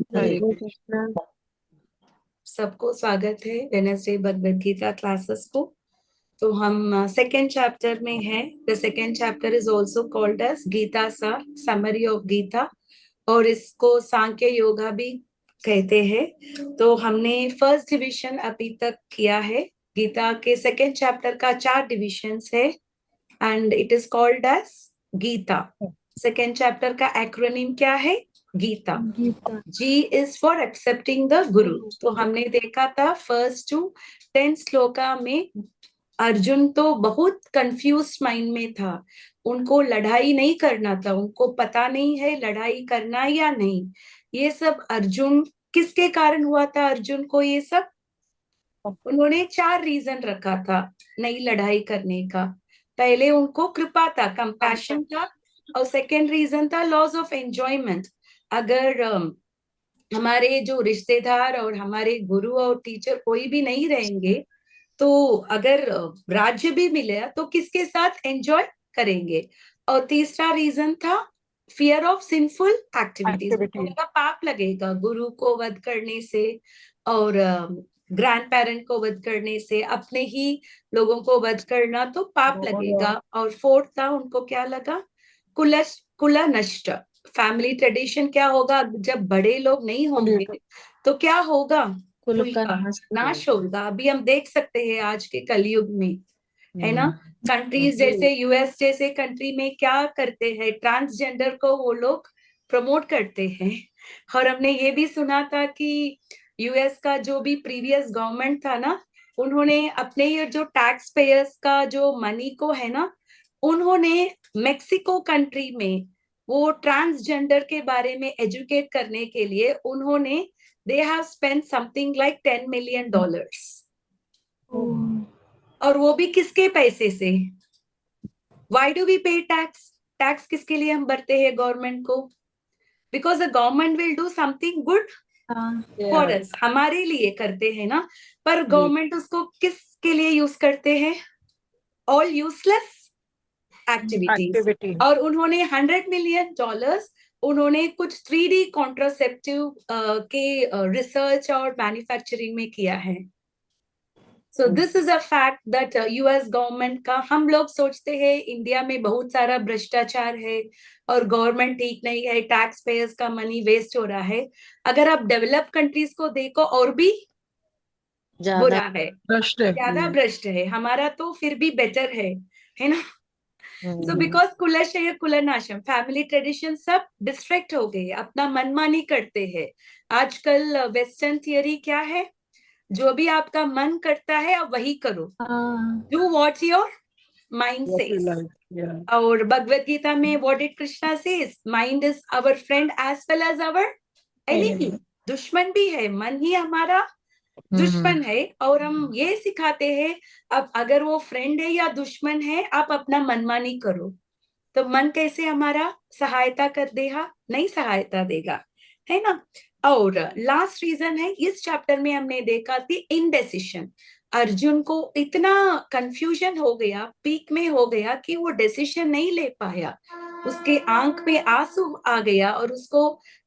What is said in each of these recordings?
हरे हरे कृष्ण। कृष्णा। सबको स्वागत है वेनसडे भगवद गीता क्लासेस को। तो हम सेकेंड चैप्टर में हैं। The second chapter is also called as Gita सार, समरी ऑफ गीता, और इसको सांख्य योगा भी कहते हैं। तो हमने फर्स्ट डिवीजन अभी तक किया है। गीता के सेकेंड चैप्टर का 4 डिविजन्स है and it is called as Gita. Second chapter का एक्रोनिम क्या है? Gita. Gita. G is for accepting the गुरु। तो हमने देखा था फर्स्ट टू 10 श्लोका में अर्जुन तो बहुत कंफ्यूज माइंड में था। उनको लड़ाई नहीं करना था, उनको पता नहीं है लड़ाई करना या नहीं। ये सब अर्जुन किसके कारण हुआ था? अर्जुन को ये सब उन्होंने 4 रीजन रखा था नई लड़ाई करने का। पहले उनको कृपा था, कंपैशन था, और सेकेंड रीजन था लॉस ऑफ एंजॉयमेंट। अगर हमारे जो रिश्तेदार और हमारे गुरु और टीचर कोई भी नहीं रहेंगे, तो अगर राज्य भी मिले तो किसके साथ एंजॉय करेंगे। और तीसरा रीजन था fear of sinful activities. Activity. पाप लगेगा गुरु को वध करने से, और ग्रैंड पेरेंट को वध करने से, अपने ही लोगों को वध करना तो पाप लगेगा। और फोर्थ था उनको क्या लगा? कुला नष्ट, फैमिली ट्रेडिशन क्या होगा जब बड़े लोग नहीं होंगे, तो क्या होगा? कुल कुल का का नाश नाश करेगा। होगा। अभी हम देख सकते हैं आज के कलयुग में, है ना? कंट्रीज हम्म। जैसे यूएस जैसे कंट्री में क्या करते हैं, ट्रांसजेंडर को वो लोग प्रमोट करते हैं। और हमने ये भी सुना था कि यूएस का जो भी प्रीवियस गवर्नमेंट था ना, उन्होंने अपने ये जो टैक्स पेयर्स का जो मनी को है ना, उन्होंने मेक्सिको कंट्री में वो ट्रांसजेंडर के बारे में एजुकेट करने के लिए उन्होंने they have spend something like $10 million। और वो भी किसके पैसे से? वाई डू वी पे टैक्स? टैक्स किसके लिए हम भरते हैं गवर्नमेंट को? Because the government will do something good for us, हमारे लिए करते हैं ना। पर गवर्नमेंट उसको किसके लिए यूज करते हैं? All useless activities. एक्टिविटी। और उन्होंने $100 million उन्होंने कुछ 3D कॉन्ट्रासेप्टिव के रिसर्च और मैन्युफैक्चरिंग में किया है। So this is a fact that US government का, हम लोग सोचते हैं इंडिया में बहुत सारा भ्रष्टाचार है और गवर्नमेंट ठीक नहीं है, टैक्स पेयर्स का मनी वेस्ट हो रहा है। अगर आप डेवलप कंट्रीज को देखो और भी ज्यादा बुरा है, भ्रष्ट है। ज्यादा भ्रष्ट है। हमारा तो फिर भी बेटर है ना? सो हम्म। बिकॉज कुलशय कुलनाशम, फैमिली ट्रेडिशन सब डिस्ट्रैक्ट हो गए, अपना मनमानी करते हैं। आजकल वेस्टर्न थियरी क्या है? जो भी आपका मन करता है आप वही करो, हाँ। Do what your mind What you सेज। like, yeah. और भगवत गीता में what did Krishna says? Mind is our friend as well as our enemy. दुश्मन भी है, मन ही हमारा दुश्मन है। और हम ये सिखाते हैं, अब अगर वो फ्रेंड है या दुश्मन है, आप अपना मनमानी करो। तो मन कैसे हमारा सहायता कर देगा? नहीं सहायता देगा, है ना? और लास्ट रीजन है, इस चैप्टर में हमने देखा थी इनडेसिशन। अर्जुन को इतना कंफ्यूजन हो गया, पीक में हो गया कि वो डिसीजन नहीं ले पाया। उसके आंख में आंसू आ गया और उसको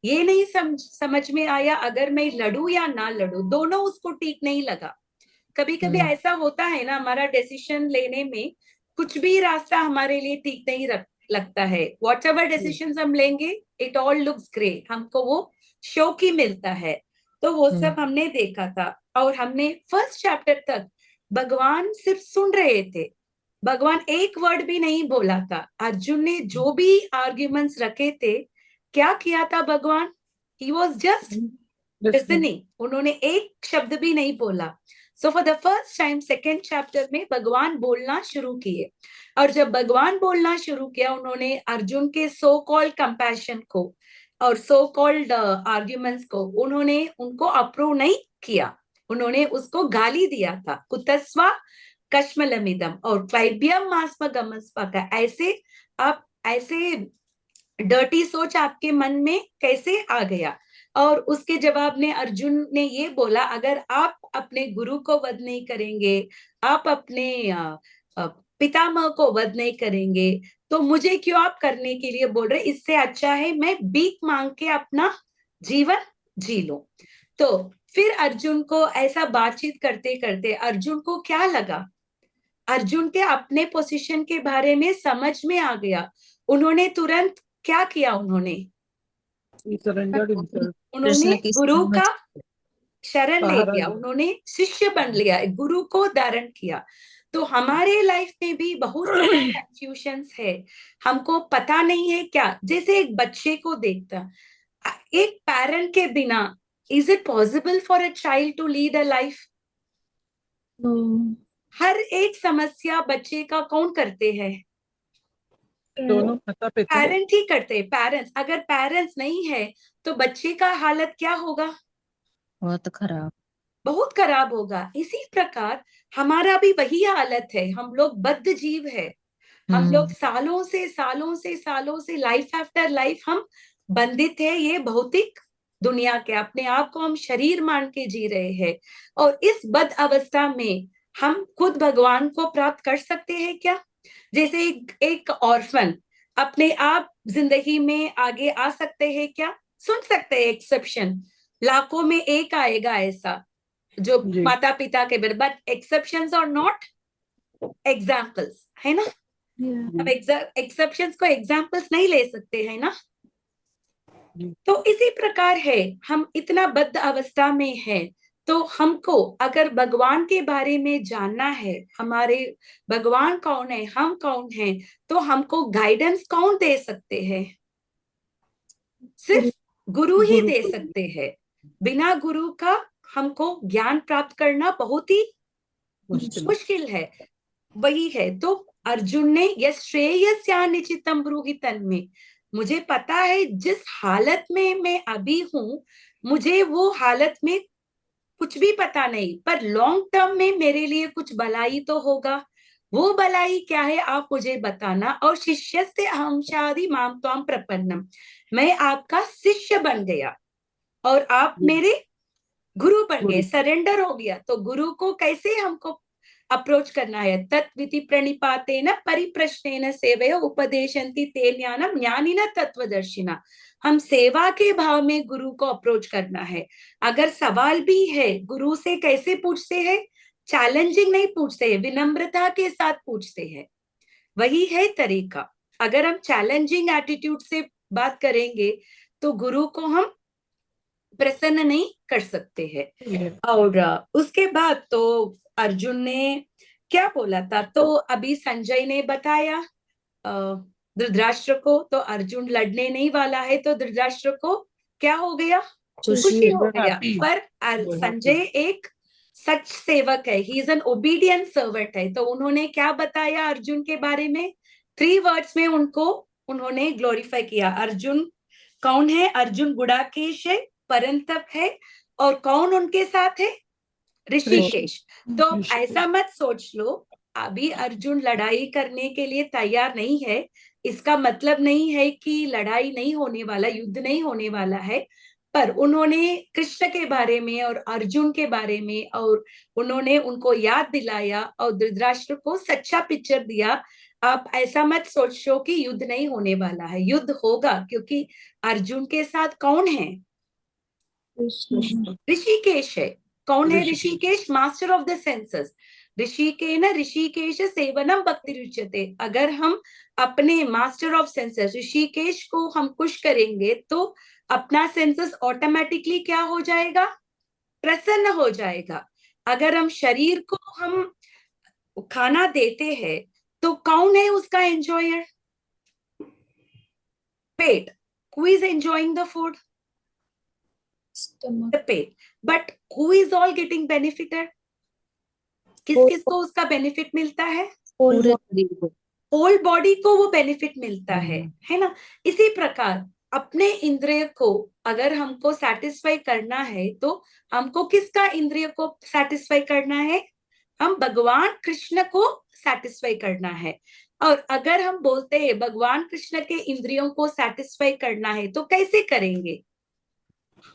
ये नहीं समझ में आया अगर मैं लड़ू या ना लड़ू, दोनों उसको ठीक नहीं लगा। कभी कभी ऐसा होता है ना, हमारा डिसीजन लेने में कुछ भी रास्ता हमारे लिए ठीक नहीं लगता है। वॉट एवर डिसीजन हम लेंगे, इट ऑल लुक्स ग्रेट, हमको वो शौक ही मिलता है। तो वो सब हमने देखा था। और हमने फर्स्ट चैप्टर तक भगवान सिर्फ सुन रहे थे, भगवान एक वर्ड भी नहीं बोला था। अर्जुन ने जो भी आर्ग्यूमेंट्स रखे थे, क्या किया था भगवान? ही वॉज जस्ट लिसनिंग, उन्होंने एक शब्द भी नहीं बोला। So for the first time second chapter में भगवान बोलना शुरू किए। और जब भगवान बोलना शुरू किया, उन्होंने अर्जुन के सो कॉल्ड कंपैशन को और सो कॉल्ड आर्ग्यूमेंट्स को उन्होंने उनको अप्रूव नहीं किया, उन्होंने उसको गाली दिया था। कुतस्वा कश्मलमिदम और क्लाइबियम मास्म गमस्पा का, ऐसे आप ऐसे डर्टी सोच आपके मन में कैसे आ गया? और उसके जवाब में अर्जुन ने ये बोला, अगर आप अपने गुरु को वध नहीं करेंगे, आप अपने पितामह को वध नहीं करेंगे, तो मुझे क्यों आप करने के लिए बोल रहे? इससे अच्छा है मैं भीख मांग के अपना जीवन जी लो। तो फिर अर्जुन को ऐसा बातचीत करते करते अर्जुन को क्या लगा, अर्जुन के अपने पोजीशन के बारे में समझ में आ गया। उन्होंने तुरंत क्या किया, उन्होंने He surrendered himself. उन्होंने कृष्ण की गुरु समझ का शरण ले सहारा लिया, लिया। उन्होंने शिष्य बन लिया, गुरु को धारण किया। तो हमारे लाइफ में भी बहुत सारे कंफ्यूजन्स है, हमको पता नहीं है क्या। जैसे एक बच्चे को देखता, एक पेरेंट के बिना is it possible for a child to lead a life? हर एक समस्या बच्चे का कौन करते हैं? दोनों माता पिता। पेरेंट ही करते हैं। पेरेंट्स, अगर पेरेंट्स नहीं है तो बच्चे का हालत क्या होगा? बहुत खराब। बहुत खराब होगा। इसी प्रकार हमारा भी वही हालत है। हम लोग बद्ध जीव है, हम लोग सालों से सालों से सालों से लाइफ आफ्टर लाइफ हम बंधित है ये भौतिक दुनिया के। अपने आप को हम शरीर मान के जी रहे हैं, और इस बद्ध अवस्था में हम खुद भगवान को प्राप्त कर सकते हैं क्या? जैसे एक ऑर्फन अपने आप जिंदगी में आगे आ सकते हैं क्या? सुन सकते हैं एक्सेप्शन, लाखों में एक आएगा ऐसा जो जी। माता पिता के बिना, बट एक्सेप्शंस और नॉट एग्जाम्पल्स, है ना? अब एक्सेप्शंस को एग्जाम्पल्स नहीं ले सकते हैं ना। जी। तो इसी प्रकार है, हम इतना बद्ध अवस्था में है, तो हमको अगर भगवान के बारे में जानना है, हमारे भगवान कौन है, हम कौन हैं, तो हमको गाइडेंस कौन दे सकते हैं? सिर्फ गुरु ही गुरु दे सकते हैं। बिना गुरु का हमको ज्ञान प्राप्त करना बहुत ही मुश्किल। मुश्किल है। वही है, तो अर्जुन ने यस श्रेयस्या निचितम ब्रूहि तन्मे, मुझे पता है जिस हालत में मैं अभी हूं, मुझे वो हालत में कुछ भी पता नहीं, पर लॉन्ग टर्म में मेरे लिए कुछ भलाई तो होगा। वो भलाई क्या है आप मुझे बताना। और शिष्य से अहम शादी माम त्वाम प्रपन्नम, मैं आपका शिष्य बन गया और आप मेरे गुरु बन गए, सरेंडर हो गया। तो गुरु को कैसे हमको अप्रोच करना है? तत्विति प्रणिपातेन परिप्रश्नेन सेवया उपदेशन्ति ते ज्ञानम ज्ञानिनः तत्वदर्शिना। हम सेवा के भाव में गुरु को अप्रोच करना है। अगर सवाल भी है, गुरु से कैसे पूछते हैं? चैलेंजिंग नहीं पूछते हैं, विनम्रता के साथ पूछते हैं। वही है तरीका। अगर हम चैलेंजिंग एटीट्यूड से बात करेंगे तो गुरु को हम प्रसन्न नहीं कर सकते हैं। और उसके बाद तो अर्जुन ने क्या बोला था, तो अभी संजय ने बताया धृतराष्ट्र को, तो अर्जुन लड़ने नहीं वाला है, तो धृतराष्ट्र को क्या हो गया? खुशी हो गया। पर संजय एक सच सेवक है, he is an obedient servant है। तो उन्होंने क्या बताया अर्जुन के बारे में? 3 वर्ड्स में उनको उन्होंने ग्लोरीफाई किया। अर्जुन कौन है? अर्जुन गुड़ाकेश है, परंतप है, और कौन उनके साथ है? ऋषिकेश। तो ऐसा मत सोच लो अभी अर्जुन लड़ाई करने के लिए तैयार नहीं है, इसका मतलब नहीं है कि लड़ाई नहीं होने वाला, युद्ध नहीं होने वाला है। पर उन्होंने कृष्ण के बारे में और अर्जुन के बारे में, और उन्होंने उनको याद दिलाया और धृतराष्ट्र को सच्चा पिक्चर दिया। आप ऐसा मत सोचो कि युद्ध नहीं होने वाला है, युद्ध होगा, क्योंकि अर्जुन के साथ कौन है? ऋषिकेश है। कौन है Hrishikesh? Master of the senses. Hrishikesh सेवनम भक्ति रुच्यते। अगर हम अपने मास्टर ऑफ सेंसेस ऋषिकेश को हम खुश करेंगे तो अपना सेंसेस ऑटोमेटिकली क्या हो जाएगा? प्रसन्न हो जाएगा। अगर हम शरीर को हम खाना देते हैं तो कौन है उसका enjoyer? Pet. Who is enjoying the food? the paid, but who is all getting benefited? किस किस को उसका बेनिफिट मिलता है? पूरे शरीर को। होल बॉडी को वो बेनिफिट मिलता है ना? इसी प्रकार अपने इंद्रिय को अगर हमको सेटिस्फाई करना है तो हमको किसका इंद्रिय को सेटिस्फाई करना है? हम भगवान कृष्ण को सेटिस्फाई करना है। और अगर हम बोलते हैं भगवान कृष्ण के इंद्रियों को सेटिस्फाई करना है तो कैसे करेंगे?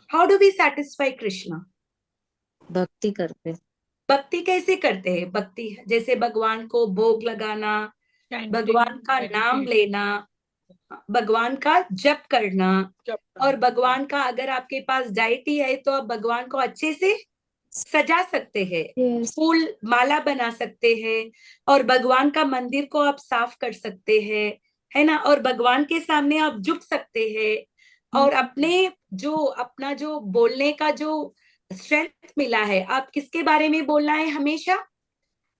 How do v satisfy Krishna? भक्ति करते। भक्ति कैसे करते हैं? भक्ति जैसे भगवान को भोग लगाना, भगवान का नाम लेना, भगवान का जप करना, जब और भगवान का अगर आपके पास डायटी है तो आप भगवान को अच्छे से सजा सकते हैं, Yes. फूल माला बना सकते हैं, और भगवान का मंदिर को आप साफ कर सकते हैं, है ना, और भगवान के सामने आप झुक सकते हैं, और अपना जो बोलने का जो स्ट्रेंथ मिला है, आप किसके बारे में बोलना है हमेशा?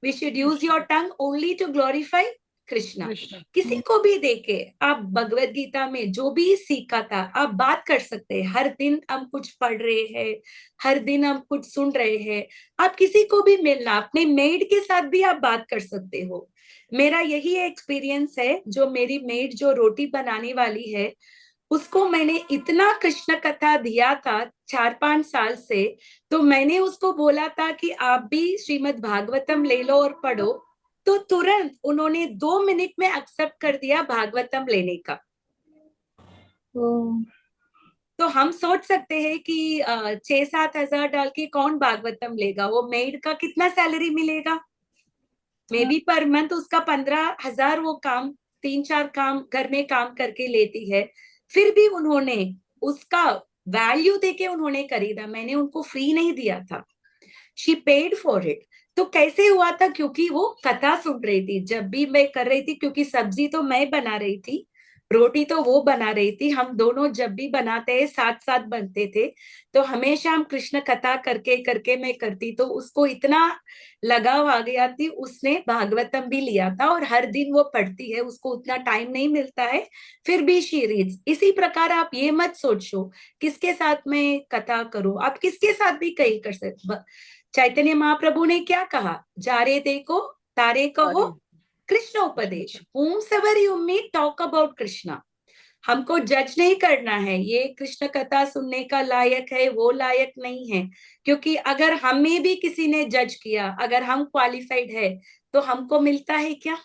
We should use your tongue only to glorify Krishna. Krishna किसी को भी देके आप भगवत गीता में जो भी सीखा था आप बात कर सकते हैं। हर दिन हम कुछ पढ़ रहे हैं, हर दिन हम कुछ सुन रहे हैं, आप किसी को भी मिलना, अपने मेड के साथ भी आप बात कर सकते हो। मेरा यही एक्सपीरियंस है, जो मेरी मेड जो रोटी बनाने वाली है उसको मैंने इतना कृष्ण कथा दिया था 4-5 साल से, तो मैंने उसको बोला था कि आप भी श्रीमद् भागवतम ले लो और पढ़ो, तो तुरंत उन्होंने 2 मिनट में एक्सेप्ट कर दिया भागवतम लेने का। Oh. तो हम सोच सकते हैं कि 6-7 हजार डाल के कौन भागवतम लेगा? वो मेड का कितना सैलरी मिलेगा? मे बी पर मंथ उसका 15,000 वो काम 3-4 काम घर में काम करके लेती है, फिर भी उन्होंने उसका वैल्यू देके उन्होंने खरीदा। मैंने उनको फ्री नहीं दिया था, शी पेड फॉर इट। तो कैसे हुआ था? क्योंकि वो कथा सुन रही थी जब भी मैं कर रही थी, क्योंकि सब्जी तो मैं बना रही थी, रोटी तो वो बना रही थी, हम दोनों जब भी बनाते हैं साथ साथ बनते थे, तो हमेशा हम कृष्ण कथा करके करके मैं करती, तो उसको इतना लगाव आ गया थी, उसने भागवतम भी लिया था और हर दिन वो पढ़ती है, उसको उतना टाइम नहीं मिलता है, फिर भी शी रीड्स। इसी प्रकार आप ये मत सोचो किसके साथ मैं कथा करूं, आप किसके साथ भी कहीं कर सकते। चैतन्य महाप्रभु ने क्या कहा? जा रे देखो तारे कहो कृष्ण उपदेश, whomsoever you meet talk about Krishna. हमको जज नहीं करना है, ये कृष्ण कथा सुनने का लायक है, वो लायक नहीं है, क्योंकि अगर हमें भी किसी ने जज किया, अगर हम क्वालिफाइड है, तो हमको मिलता है क्या?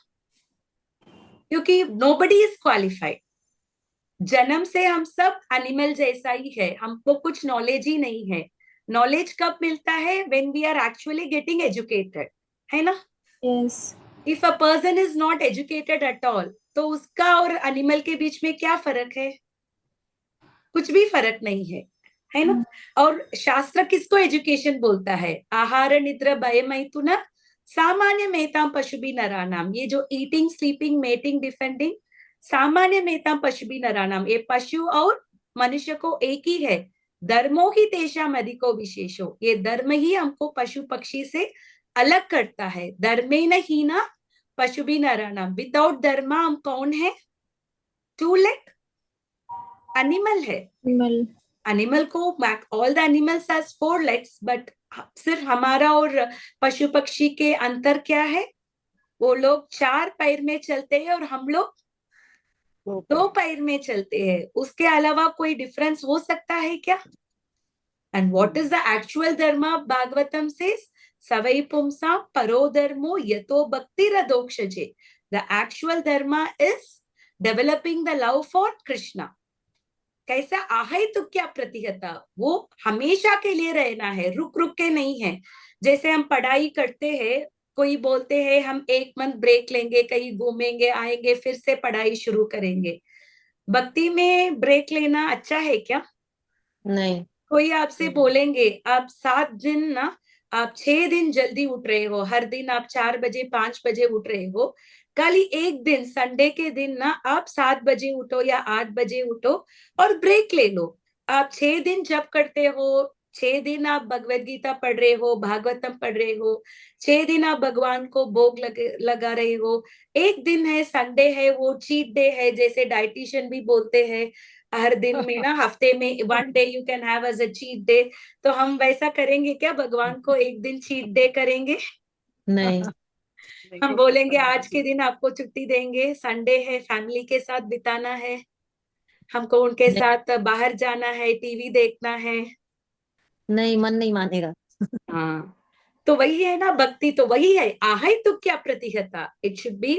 क्योंकि nobody is qualified। जन्म से हम सब एनिमल जैसा ही है, हमको कुछ नॉलेज ही नहीं है। नॉलेज कब मिलता है? when we are actually getting educated, है ना? Yes. If a person is not educated at all, तो उसका और एनिमल के बीच में क्या फर्क है? कुछ भी फर्क नहीं है ना? और शास्त्र किसको एजुकेशन बोलता है? आहार निद्रा भय मैथुन सामान्य मेहताम पशु भी नरानाम। ये जो ईटिंग स्लीपिंग मेटिंग डिफेंडिंग सामान्य मेहताम पशु भी नरानाम, ये पशु और मनुष्य को एक ही है। धर्मो ही तेषाम अधिको विशेषो, ये धर्म ही हमको पशु पक्षी से अलग करता है। धर्मे न ही ना पशु भी नरानाम, विदाउट धर्म हम कौन है? 2 लेग एनिमल है। Animal. एनिमल को all the animals has 4 legs, but सिर्फ हमारा और पशु पक्षी के अंतर क्या है? वो लोग 4 पैर में चलते हैं और हम लोग 2 पैर में चलते हैं। उसके अलावा कोई डिफरेंस हो सकता है क्या? And what is the actual धर्म? भागवतम से सवै पुंसा परो धर्मो यतो भक्तिरधोक्षजे। द एक्चुअल धर्म is developing the love for Krishna. कैसा? आहै तो क्या प्रतिहता, वो हमेशा के लिए रहना है, रुक रुक के नहीं है। जैसे हम पढ़ाई करते हैं, कोई बोलते हैं हम 1 मंथ ब्रेक लेंगे, कहीं घूमेंगे आएंगे, फिर से पढ़ाई शुरू करेंगे। भक्ति में ब्रेक लेना अच्छा है क्या? नहीं। कोई आपसे बोलेंगे आप 7 दिन ना, आप 6 दिन जल्दी उठ रहे हो, हर दिन आप 4 बजे 5 बजे उठ रहे हो, कल एक दिन संडे के दिन ना आप 7 बजे उठो या 8 बजे उठो और ब्रेक ले लो। आप 6 दिन जप करते हो, 6 दिन आप भगवत गीता पढ़ रहे हो, भागवतम पढ़ रहे हो, 6 दिन आप भगवान को भोग लगा रहे हो, एक दिन है संडे है, वो चीट डे है, जैसे डाइटिशियन भी बोलते हैं हर दिन में ना, हफ्ते में 1 day you can have as a cheat day. तो हम वैसा करेंगे क्या? भगवान को एक दिन चीट डे करेंगे? नहीं। हम बोलेंगे आज के दिन आपको छुट्टी देंगे, संडे है, फैमिली के साथ बिताना है, हमको उनके नहीं, साथ बाहर जाना है, टीवी देखना है। नहीं, मन नहीं मानेगा। हाँ, तो वही है ना, भक्ति तो वही है। आहै तो क्या प्रतिहता, इट शुड बी,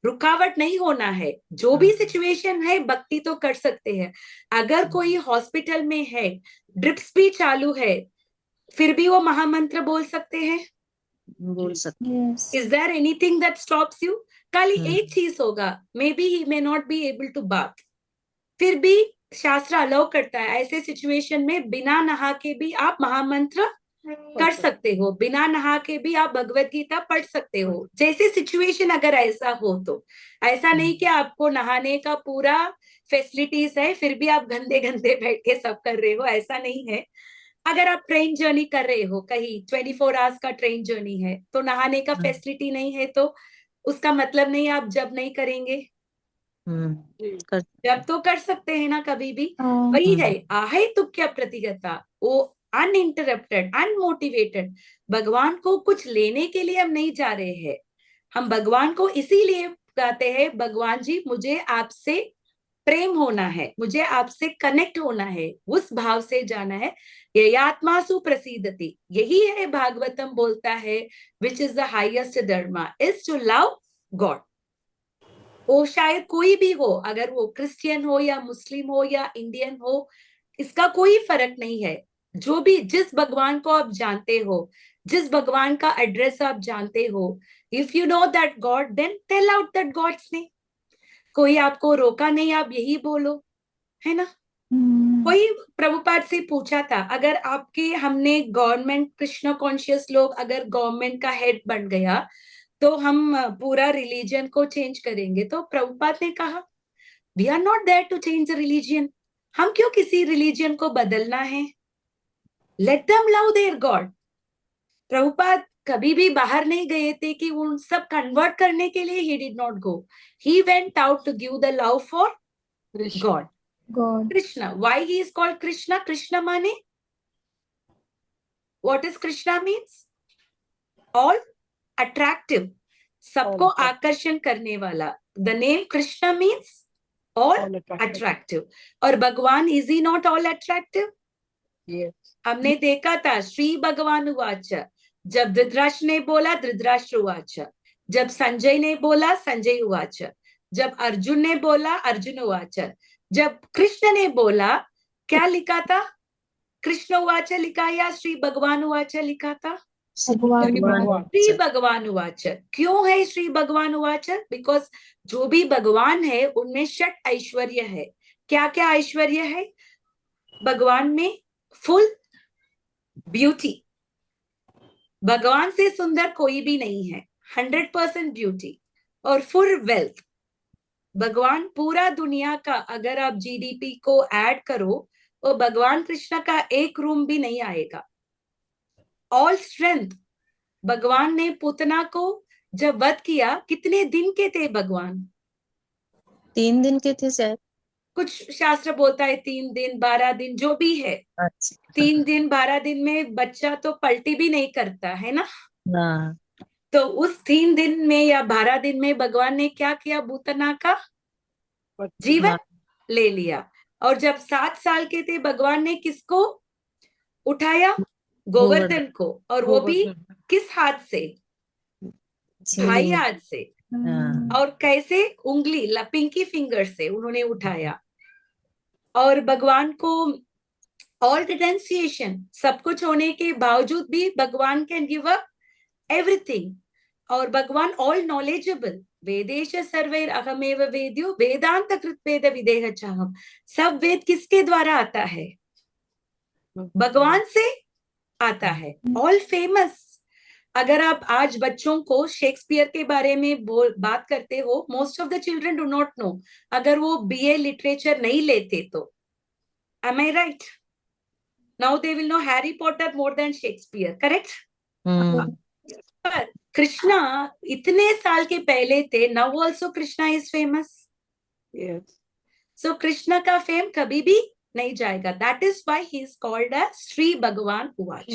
रुकावट नहीं होना है। जो भी सिचुएशन है भक्ति तो कर सकते हैं। अगर कोई हॉस्पिटल में है, ड्रिप्स भी चालू है, फिर भी वो महामंत्र बोल सकते हैं। बोल सकते। Yes. Is there anything that stops you? कल एक चीज होगा, may be he may not be able to bath, फिर भी शास्त्र अलाउ करता है ऐसे सिचुएशन में बिना नहा के भी आप महामंत्र कर सकते हो, बिना नहा के भी आप भगवत गीता पढ़ सकते हो, जैसे सिचुएशन अगर ऐसा हो तो। ऐसा नहीं कि आपको नहाने का पूरा फैसिलिटीज है फिर भी आप गंदे गंदे बैठ के सब कर रहे हो, ऐसा नहीं है। अगर आप ट्रेन जर्नी कर रहे हो, कहीं 24 आवर्स का ट्रेन जर्नी है, तो नहाने का फैसिलिटी नहीं है तो उसका मतलब नहीं आप जब नहीं करेंगे, कर जब तो कर सकते हैं ना कभी भी। हाँ, वही है आहे तुक्या प्रतिगता, वो अनइंटरप्टेड अनमोटिवेटेड। भगवान को कुछ लेने के लिए हम नहीं जा रहे हैं, हम भगवान को इसीलिए गाते हैं, भगवान जी मुझे आपसे प्रेम होना है, मुझे आपसे कनेक्ट होना है, उस भाव से जाना है। ये आत्मासु प्रसीदति, यही है भागवतम बोलता है, विच इज द हाईएस्ट धर्म इज टू लव गॉड। वो शायद कोई भी हो, अगर वो क्रिश्चियन हो या मुस्लिम हो या इंडियन हो, इसका कोई फर्क नहीं है। जो भी जिस भगवान को आप जानते हो, जिस भगवान का एड्रेस आप जानते हो, if you know that God then tell out that God's name. कोई आपको रोका नहीं, आप यही बोलो, है ना। कोई प्रभुपाद से पूछा था, अगर आपके हमने गवर्नमेंट कृष्ण कॉन्शियस लोग अगर गवर्नमेंट का हेड बन गया तो हम पूरा रिलीजन को चेंज करेंगे, तो प्रभुपाद ने कहा we are not there to change the religion, हम क्यों किसी रिलीजन को बदलना है, let them love their God. Prabhupada कभी भी बाहर नहीं गए थे कि उन सब कन्वर्ट करने के लिए, he did not go, he went out to give the love for God, God. Krishna. Why he is called Krishna? Krishna माने what is Krishna means? All attractive, सबको आकर्षण करने वाला। The name Krishna means all attractive. और भगवान is he not all attractive? हमने देखा था श्री भगवान उवाच, जब धृतराष्ट्र ने बोला धृतराष्ट्र उवाच, जब संजय ने बोला संजय उवाच, जब अर्जुन ने बोला अर्जुन उवाच, जब कृष्ण ने बोला क्या लिखा था? कृष्ण उवाच लिखा या श्री भगवान उवाच लिखा था? श्री भगवान उवाच। क्यों है श्री भगवान उवाच? बिकॉज जो भी भगवान है उनमें षट ऐश्वर्य है। क्या क्या ऐश्वर्य है भगवान में? फुल ब्यूटी, भगवान से सुंदर कोई भी नहीं है, 100% ब्यूटी और फुल वेल्थ। भगवान पूरा दुनिया का अगर आप जीडीपी को ऐड करो तो भगवान कृष्ण का एक रूम भी नहीं आएगा। All strength. भगवान ने पूतना को जब वध किया, कितने दिन के थे भगवान? 3 दिन के थे शायद। कुछ शास्त्र बोलता है 3 दिन 12 दिन, जो भी है। अच्छा 3 दिन 12 दिन में बच्चा तो पलटी भी नहीं करता है ना। हाँ तो उस 3 दिन में या 12 दिन में भगवान ने क्या किया? पूतना का जीवन ले लिया। और जब 7 साल के थे भगवान ने किसको उठाया? गोवर्धन को। और वो भी किस हाथ से? ढाई हाथ से। और कैसे? उंगली पिंकी फिंगर से उन्होंने उठाया। और भगवान को ऑल डिटेंसिएशन, सब कुछ होने के बावजूद भी भगवान कैन गिव अप एवरीथिंग। और भगवान ऑल नॉलेजेबल, वेदेश सर्वैर अहमेव वेद्यो वेदांत कृत वेद विदेह चाहम। सब वेद किसके द्वारा आता है? भगवान से आता है। All famous. अगर आप आज बच्चों को शेक्सपियर के बारे में बात करते हो, most of the children do not know, अगर वो बीए लिटरेचर नहीं लेते तो। Am I right? Now they will know Harry Potter more than Shakespeare, correct? पर कृष्णा इतने साल के पहले थे, now also Krishna is famous. So Krishna का फेम कभी भी नहीं जाएगा। That is why he is called as Shri भगवान उवाच।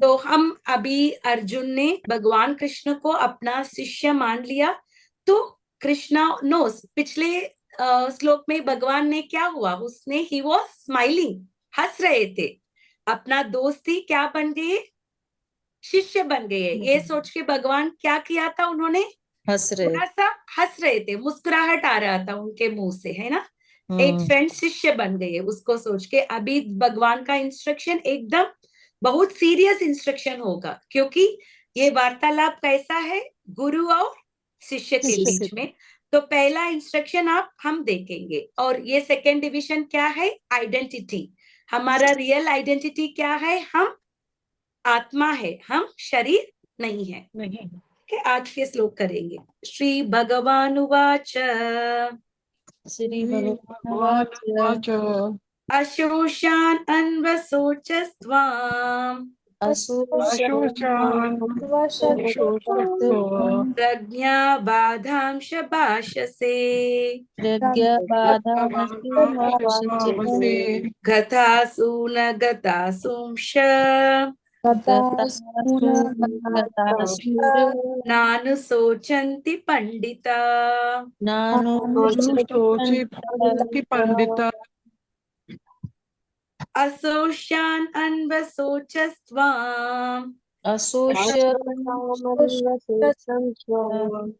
तो हम अभी अर्जुन ने भगवान कृष्ण को अपना शिष्य मान लिया, तो कृष्णा नोस पिछले श्लोक में भगवान ने क्या हुआ? उसने ही वॉज स्माइलिंग, हंस रहे थे। अपना दोस्त ही क्या बन गए? शिष्य बन गए। ये सोच के भगवान क्या किया था? उन्होंने थोड़ा सा हंस रहे थे, मुस्कुराहट आ रहा था उनके मुंह से, है ना। एक फ्रेंड शिष्य बन गए उसको सोच के। अभी भगवान का इंस्ट्रक्शन एकदम बहुत सीरियस इंस्ट्रक्शन होगा, क्योंकि ये वार्तालाप कैसा है? गुरु और शिष्य के बीच में। तो पहला इंस्ट्रक्शन हम देखेंगे, और ये सेकेंड डिविजन क्या है? आइडेंटिटी। हमारा रियल आइडेंटिटी क्या है? हम आत्मा है, हम शरीर नहीं है। नहीं। ठीक है, आज के श्लोक करेंगे। श्री भगवान उवाच श्री भगवान भगवान उवाच अशोषान् अन्वशोचस्त्वाम् अशोचान् शोचस्व प्रज्ञाबाधांश भाषसे प्रज्ञाबाधामसि भाषसे भावसे गतासु न गतासुंश गतासु गतासुर नानुशोचन्ति पंडिता। अनुशोचि पंडिता अशोषान् अन्वशोचस्त्वाम् अशोष्य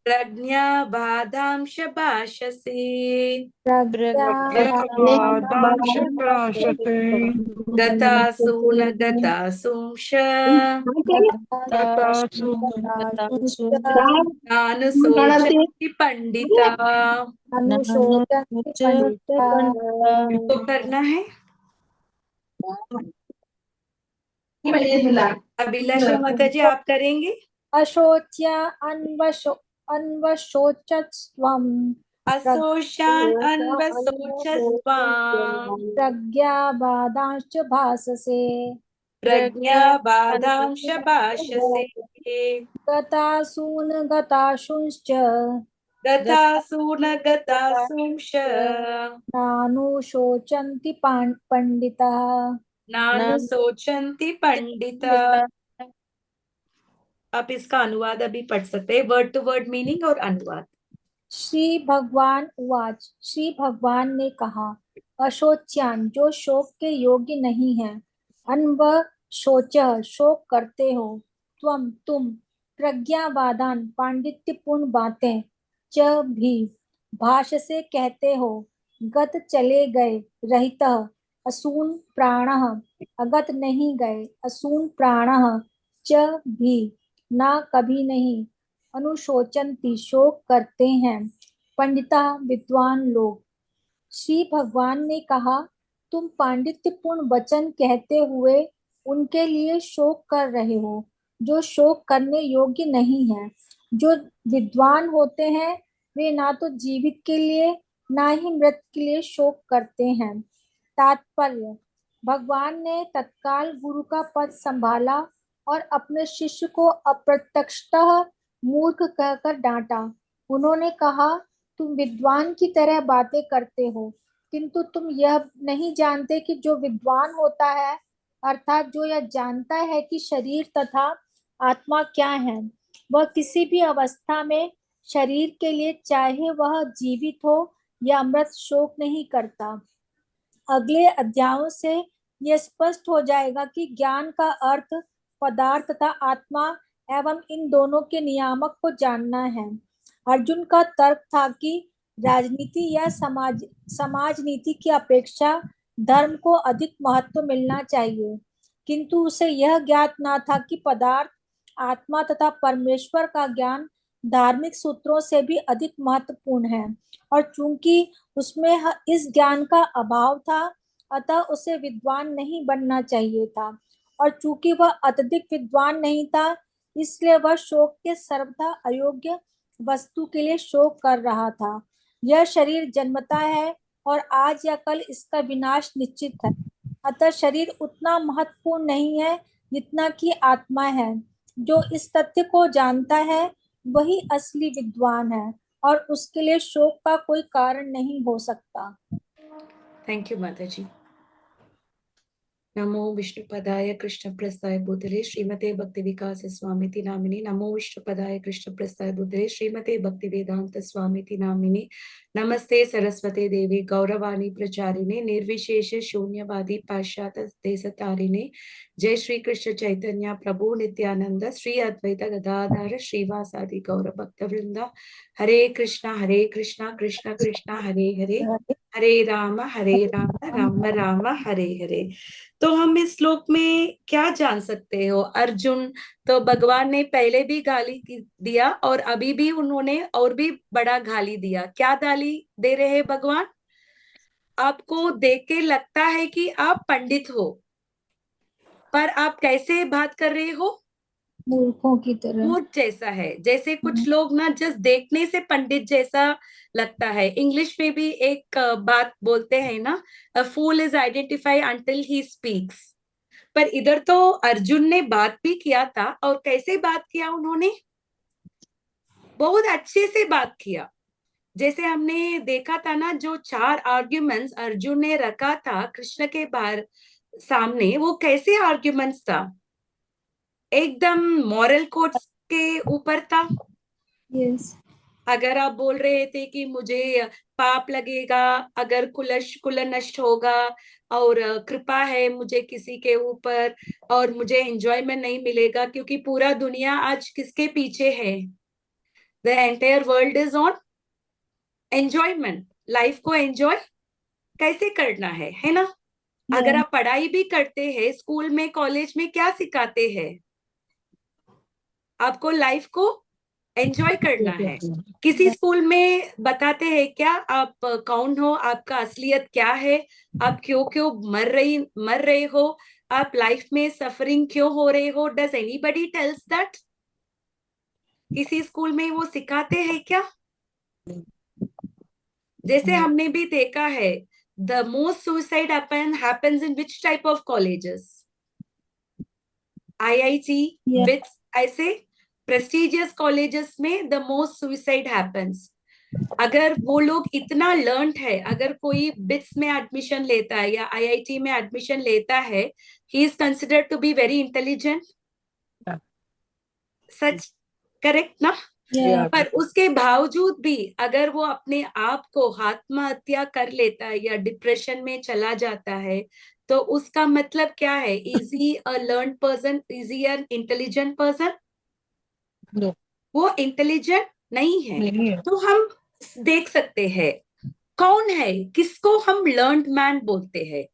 प्रज्ञाबाधांश भाषसे वादांश प्राशते गतासु न गतासुंश गतासु गतासु नानुशोचन्ति पंडिता। तो करना है। अभिलाषा माता जी, आप करेंगे। अशोच्य अन्वशोचस्त्वम् अशोषान् अन्वशोचस्त्वाम् प्रज्ञाबाधांश्च भाससे प्रज्ञाबाधांश भाषसे गतासून गताशुंश्च गतासु न गतासुंश नानुशोचन्ति पंडितः। नानुशोचन्ति पंडिता। आप इसका अनुवाद अभी पढ़ सकते हैं, वर्ड टू वर्ड मीनिंग और अनुवाद। श्री भगवान उवाच, श्री भगवान ने कहा, अशोच्यान, जो शोक के योग्य नहीं है, अन्व शोच, शोक करते हो, तुम प्रज्ञावादान, पांडित्यपूर्ण बातें, च भी, भाष से कहते हो, गत चले गए, रहित, असून प्राणः, अगत नहीं गए, असून प्राणः, च भी, ना कभी नहीं, अनुशोचन्ति, शोक करते हैं, पंडिता, विद्वान लोग। श्री भगवान ने कहा, तुम पांडित्यपूर्ण वचन कहते हुए उनके लिए शोक कर रहे हो जो शोक करने योग्य नहीं है। जो विद्वान होते हैं वे ना तो जीवित के लिए ना ही मृत के लिए शोक करते हैं। तात्पर्य, भगवान ने तत्काल गुरु का पद संभाला और अपने शिष्य को अप्रत्यक्षतः मूर्ख कहकर डांटा। उन्होंने कहा, तुम विद्वान की तरह बातें करते हो, किंतु तुम यह नहीं जानते कि जो विद्वान होता है, अर्थात जो यह जानता है कि शरीर तथा आत्मा क्या है, वह किसी भी अवस्था में शरीर के लिए, चाहे वह जीवित हो या मृत, शोक नहीं करता। अगले अध्यायों से यह स्पष्ट हो जाएगा कि ज्ञान का अर्थ पदार्थ तथा आत्मा एवं इन दोनों के नियामक को जानना है। अर्जुन का तर्क था कि राजनीति या समाज नीति की अपेक्षा धर्म को अधिक महत्व मिलना चाहिए, किंतु उसे यह ज्ञात न था कि पदार्थ, आत्मा तथा परमेश्वर का ज्ञान धार्मिक सूत्रों से भी अधिक महत्वपूर्ण है, और चूंकि उसमें इस ज्ञान का अभाव था, अतः उसे विद्वान नहीं बनना चाहिए था, और चूंकि वह अत्यधिक विद्वान नहीं था, इसलिए वह शोक के सर्वथा अयोग्य वस्तु के लिए शोक कर रहा था। यह शरीर जन्मता है और आज या कल इसका विनाश निश्चित है, अतः शरीर उतना महत्वपूर्ण नहीं है जितना कि आत्मा है। जो इस तथ्य को जानता है वही असली विद्वान है, और उसके लिए शोक का कोई कारण नहीं हो सकता। थैंक यू माता जी। नमो विष्णुपदाय कृष्णप्रस्थाय भूतले श्रीमते भक्ति विकास स्वामिति नामिने। नमो विष्णुपदाय कृष्णप्रस्थाय भूतले श्रीमते भक्ति वेदांत स्वामिति नामिने। नमस्ते सरस्वते देवी गौरवाणी प्रचारिणे निर्विशेष शून्यवादी पाश्चात्य देशतारिणे। जय श्री कृष्ण चैतन्य प्रभु नित्यानंद श्री अद्वैत गदाधर श्रीवासादि गौर भक्त वृंदा। हरे कृष्णा कृष्णा कृष्णा हरे हरे, हरे राम राम राम हरे हरे। तो हम इस श्लोक में क्या जान सकते हो? अर्जुन तो भगवान ने पहले भी दिया और अभी भी उन्होंने और भी बड़ा गाली दिया। क्या गाली दे रहे हैं भगवान? आपको देख के लगता है कि आप पंडित हो, पर आप कैसे बात कर रहे हो? मूर्खों की तरह। मूर्ख जैसा है। जैसे कुछ लोग ना जस्ट देखने से पंडित जैसा लगता है। इंग्लिश में भी एक बात बोलते हैं ना, a fool is identify until he speaks. पर इधर तो अर्जुन ने बात भी किया था, और कैसे बात किया उन्होंने? बहुत अच्छे से बात किया। जैसे हमने देखा था ना, जो 4 आर्ग्यूमेंट्स अर्जुन ने रखा था कृष्ण के बाहर सामने, वो कैसे आर्ग्यूमेंट्स था? एकदम मॉरल कोड्स के ऊपर था। यस। अगर आप बोल रहे थे कि मुझे पाप लगेगा अगर कुल नष्ट होगा, और कृपा है मुझे किसी के ऊपर, और मुझे एंजॉयमेंट नहीं मिलेगा, क्योंकि पूरा दुनिया आज किसके पीछे है? The entire world is on enjoyment. Life को एंजॉय कैसे करना है ना? अगर आप पढ़ाई भी करते हैं, स्कूल में कॉलेज में क्या सिखाते हैं? आपको लाइफ को एंजॉय करना है। किसी स्कूल में बताते हैं क्या आप कौन हो, आपका असलियत क्या है, आप क्यों क्यों मर रहे हो, आप लाइफ में सफरिंग क्यों हो रहे हो? Does anybody tells that? किसी स्कूल में वो सिखाते हैं क्या? जैसे हमने भी देखा है, the most suicide happens in which type of colleges? IIT, bits, ऐसे प्रेस्टिजियस कॉलेजेस में द मोस्ट सुसाइड हैपेंस। अगर वो लोग इतना लर्नड है, अगर कोई बिट्स में एडमिशन लेता है या आईआईटी में एडमिशन लेता है, he is considered to be very intelligent. Such, correct ना? पर उसके बावजूद भी अगर वो अपने आप को आत्महत्या कर लेता है या डिप्रेशन में चला जाता है, तो उसका मतलब क्या है? Is he a learn person? Is he an intelligent person? वो इंटेलिजेंट नहीं है। तो हम देख सकते हैं कौन है, किसको हम लर्न्ड मैन बोलते हैं।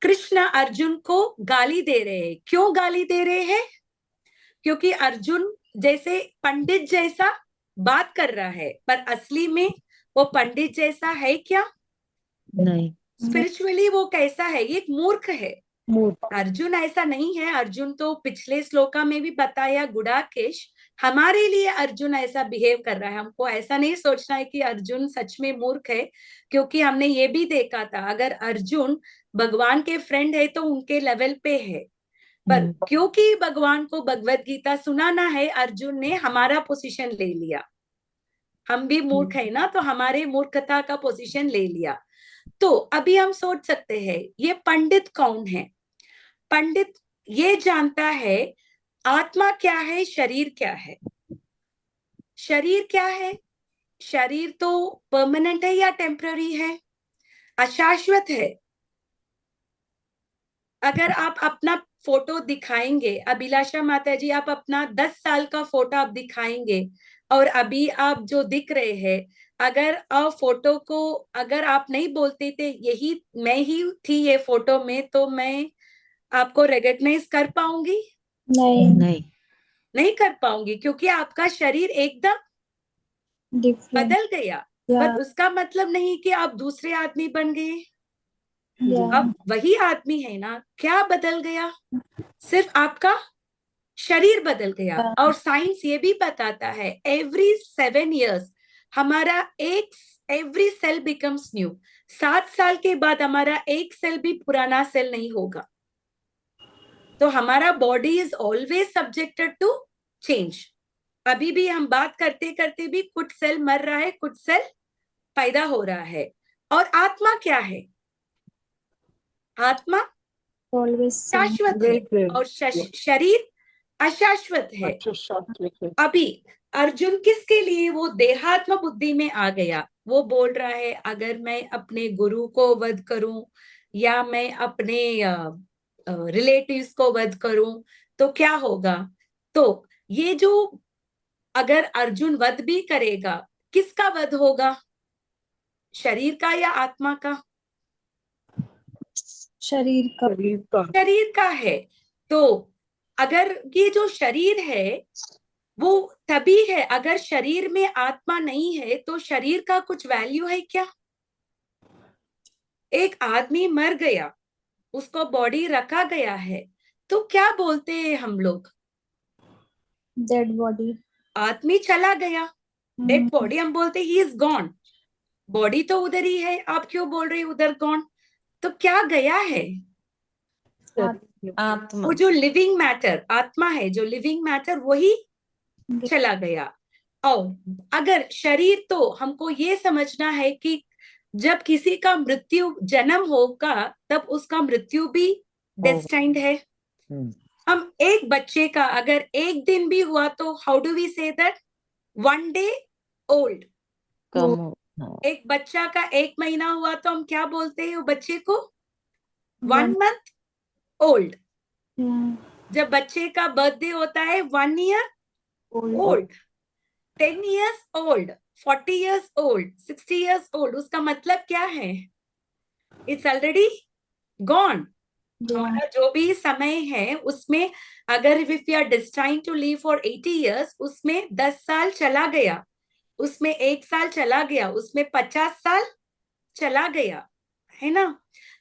कृष्ण अर्जुन को गाली दे रहे हैं। क्यों गाली दे रहे हैं? क्योंकि अर्जुन जैसे पंडित जैसा बात कर रहा है, पर असली में वो पंडित जैसा है क्या? नहीं। स्पिरिचुअली वो कैसा है? ये एक मूर्ख है। अर्जुन ऐसा नहीं है। अर्जुन तो पिछले श्लोका में भी बताया, गुडाकेश, हमारे लिए अर्जुन ऐसा बिहेव कर रहा है। हमको ऐसा नहीं सोचना है कि अर्जुन सच में मूर्ख है, क्योंकि हमने ये भी देखा था, अगर अर्जुन भगवान के फ्रेंड है तो उनके लेवल पे है, पर क्योंकि भगवान को भगवत गीता सुनाना है, अर्जुन ने हमारा पोजीशन ले लिया। हम भी मूर्ख है ना, तो हमारे मूर्खता का पोजीशन ले लिया। तो अभी हम सोच सकते हैं ये पंडित कौन है? पंडित ये जानता है आत्मा क्या है, शरीर क्या है। शरीर क्या है? शरीर तो परमानेंट है या टेम्पररी है? अशाश्वत है। अगर आप अपना फोटो दिखाएंगे, अभिलाषा माता जी, आप अपना 10 साल का फोटो आप दिखाएंगे, और अभी आप जो दिख रहे हैं, अगर आप फोटो को, अगर आप नहीं बोलते थे यही मैं ही थी ये फोटो में, तो मैं आपको रिकॉग्नाइज कर पाऊंगी? नहीं। नहीं। नहीं कर पाऊंगी, क्योंकि आपका शरीर एकदम डिफरेंट। बदल गया। पर उसका मतलब नहीं कि आप दूसरे आदमी बन गए। अब वही आदमी है ना। क्या बदल गया? सिर्फ आपका शरीर बदल गया। और साइंस ये भी बताता है, एवरी 7 years हमारा एवरी सेल बिकम्स न्यू। 7 साल के बाद हमारा एक सेल भी पुराना सेल नहीं होगा। तो हमारा body is always subjected to change. अभी भी हम बात करते करते भी कुछ सेल मर रहा है, कुछ सेल पैदा हो रहा है। और आत्मा क्या है? आत्मा ऑलवेज शाश्वत है, और शरीर अशाश्वत है। अभी अर्जुन किसके लिए वो देहात्म बुद्धि में आ गया? वो बोल रहा है, अगर मैं अपने गुरु को वध करूं या मैं अपने रिलेटिव्स को वध करूं तो क्या होगा? तो ये जो, अगर अर्जुन वध भी करेगा, किसका वध होगा? शरीर का या आत्मा का? शरीर का। शरीर का है। तो अगर ये जो शरीर है वो तभी है, अगर शरीर में आत्मा नहीं है तो शरीर का कुछ वैल्यू है क्या? एक आदमी मर गया, उसको बॉडी रखा गया है, तो क्या बोलते हैं हम लोग? Dead body. आदमी चला गया, डेड बॉडी हम बोलते ही इज गॉन। बॉडी तो उधर ही है, आप क्यों बोल रहे उधर गॉन? तो क्या गया है? आत्मा। वो जो लिविंग मैटर आत्मा है, जो लिविंग मैटर वही चला गया। और अगर शरीर, तो हमको ये समझना है कि जब किसी का मृत्यु जन्म होगा तब उसका मृत्यु भी डेस्टाइंड है। हम एक बच्चे का अगर एक दिन भी हुआ तो how do we say that? One day old. एक बच्चा का एक महीना हुआ तो हम क्या बोलते हैं वो बच्चे को? 1 मंथ ओल्ड। जब बच्चे का बर्थडे होता है 1 year old, 10 years old, 40 years old, 60 years old. उसका मतलब क्या है? It's already gone. हमारा जो भी समय है उसमें अगर if you are destined to live for 80 years, उसमें 10 साल चला गया, उसमें 1 साल चला गया, उसमें 50 साल चला गया, है ना?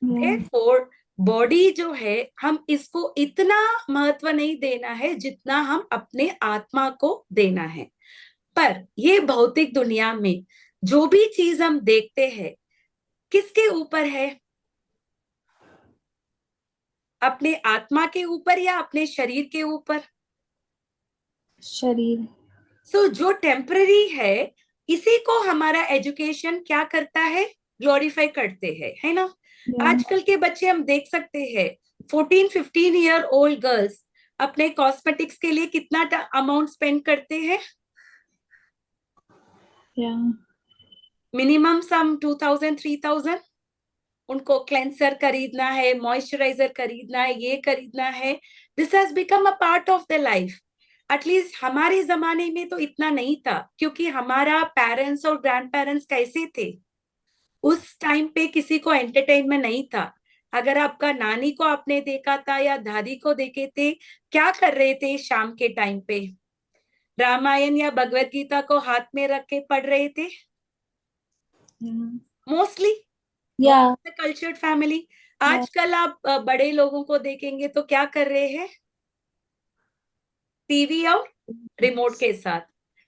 Therefore, बॉडी जो है हम इसको इतना महत्व नहीं देना है जितना हम अपने आत्मा को देना है। पर ये भौतिक दुनिया में जो भी चीज हम देखते हैं किसके ऊपर है? अपने आत्मा के ऊपर या अपने शरीर के ऊपर? शरीर। सो जो टेम्पररी है इसी को हमारा एजुकेशन क्या करता है? ग्लोरीफाई करते हैं, है ना? आजकल के बच्चे हम देख सकते हैं 14-15 year old गर्ल्स अपने कॉस्मेटिक्स के लिए कितना अमाउंट स्पेंड करते हैं? मिनिमम सम 2000-3000। उनको क्लेंसर खरीदना है, मॉइस्चराइजर खरीदना है, ये खरीदना है। This has become a part of the life. At least हमारे जमाने में तो इतना नहीं था, क्योंकि हमारा पेरेंट्स और ग्रैंड पेरेंट्स कैसे थे? उस टाइम पे किसी को एंटरटेनमेंट नहीं था। अगर आपका नानी को आपने देखा था या दादी को देखे थे, क्या कर रहे थे शाम के टाइम पे? रामायण या भगवत गीता को हाथ में रख के पढ़ रहे थे मोस्टली। Cultured family. आजकल आप बड़े लोगों को देखेंगे तो क्या कर रहे हैं? टीवी और रिमोट के साथ।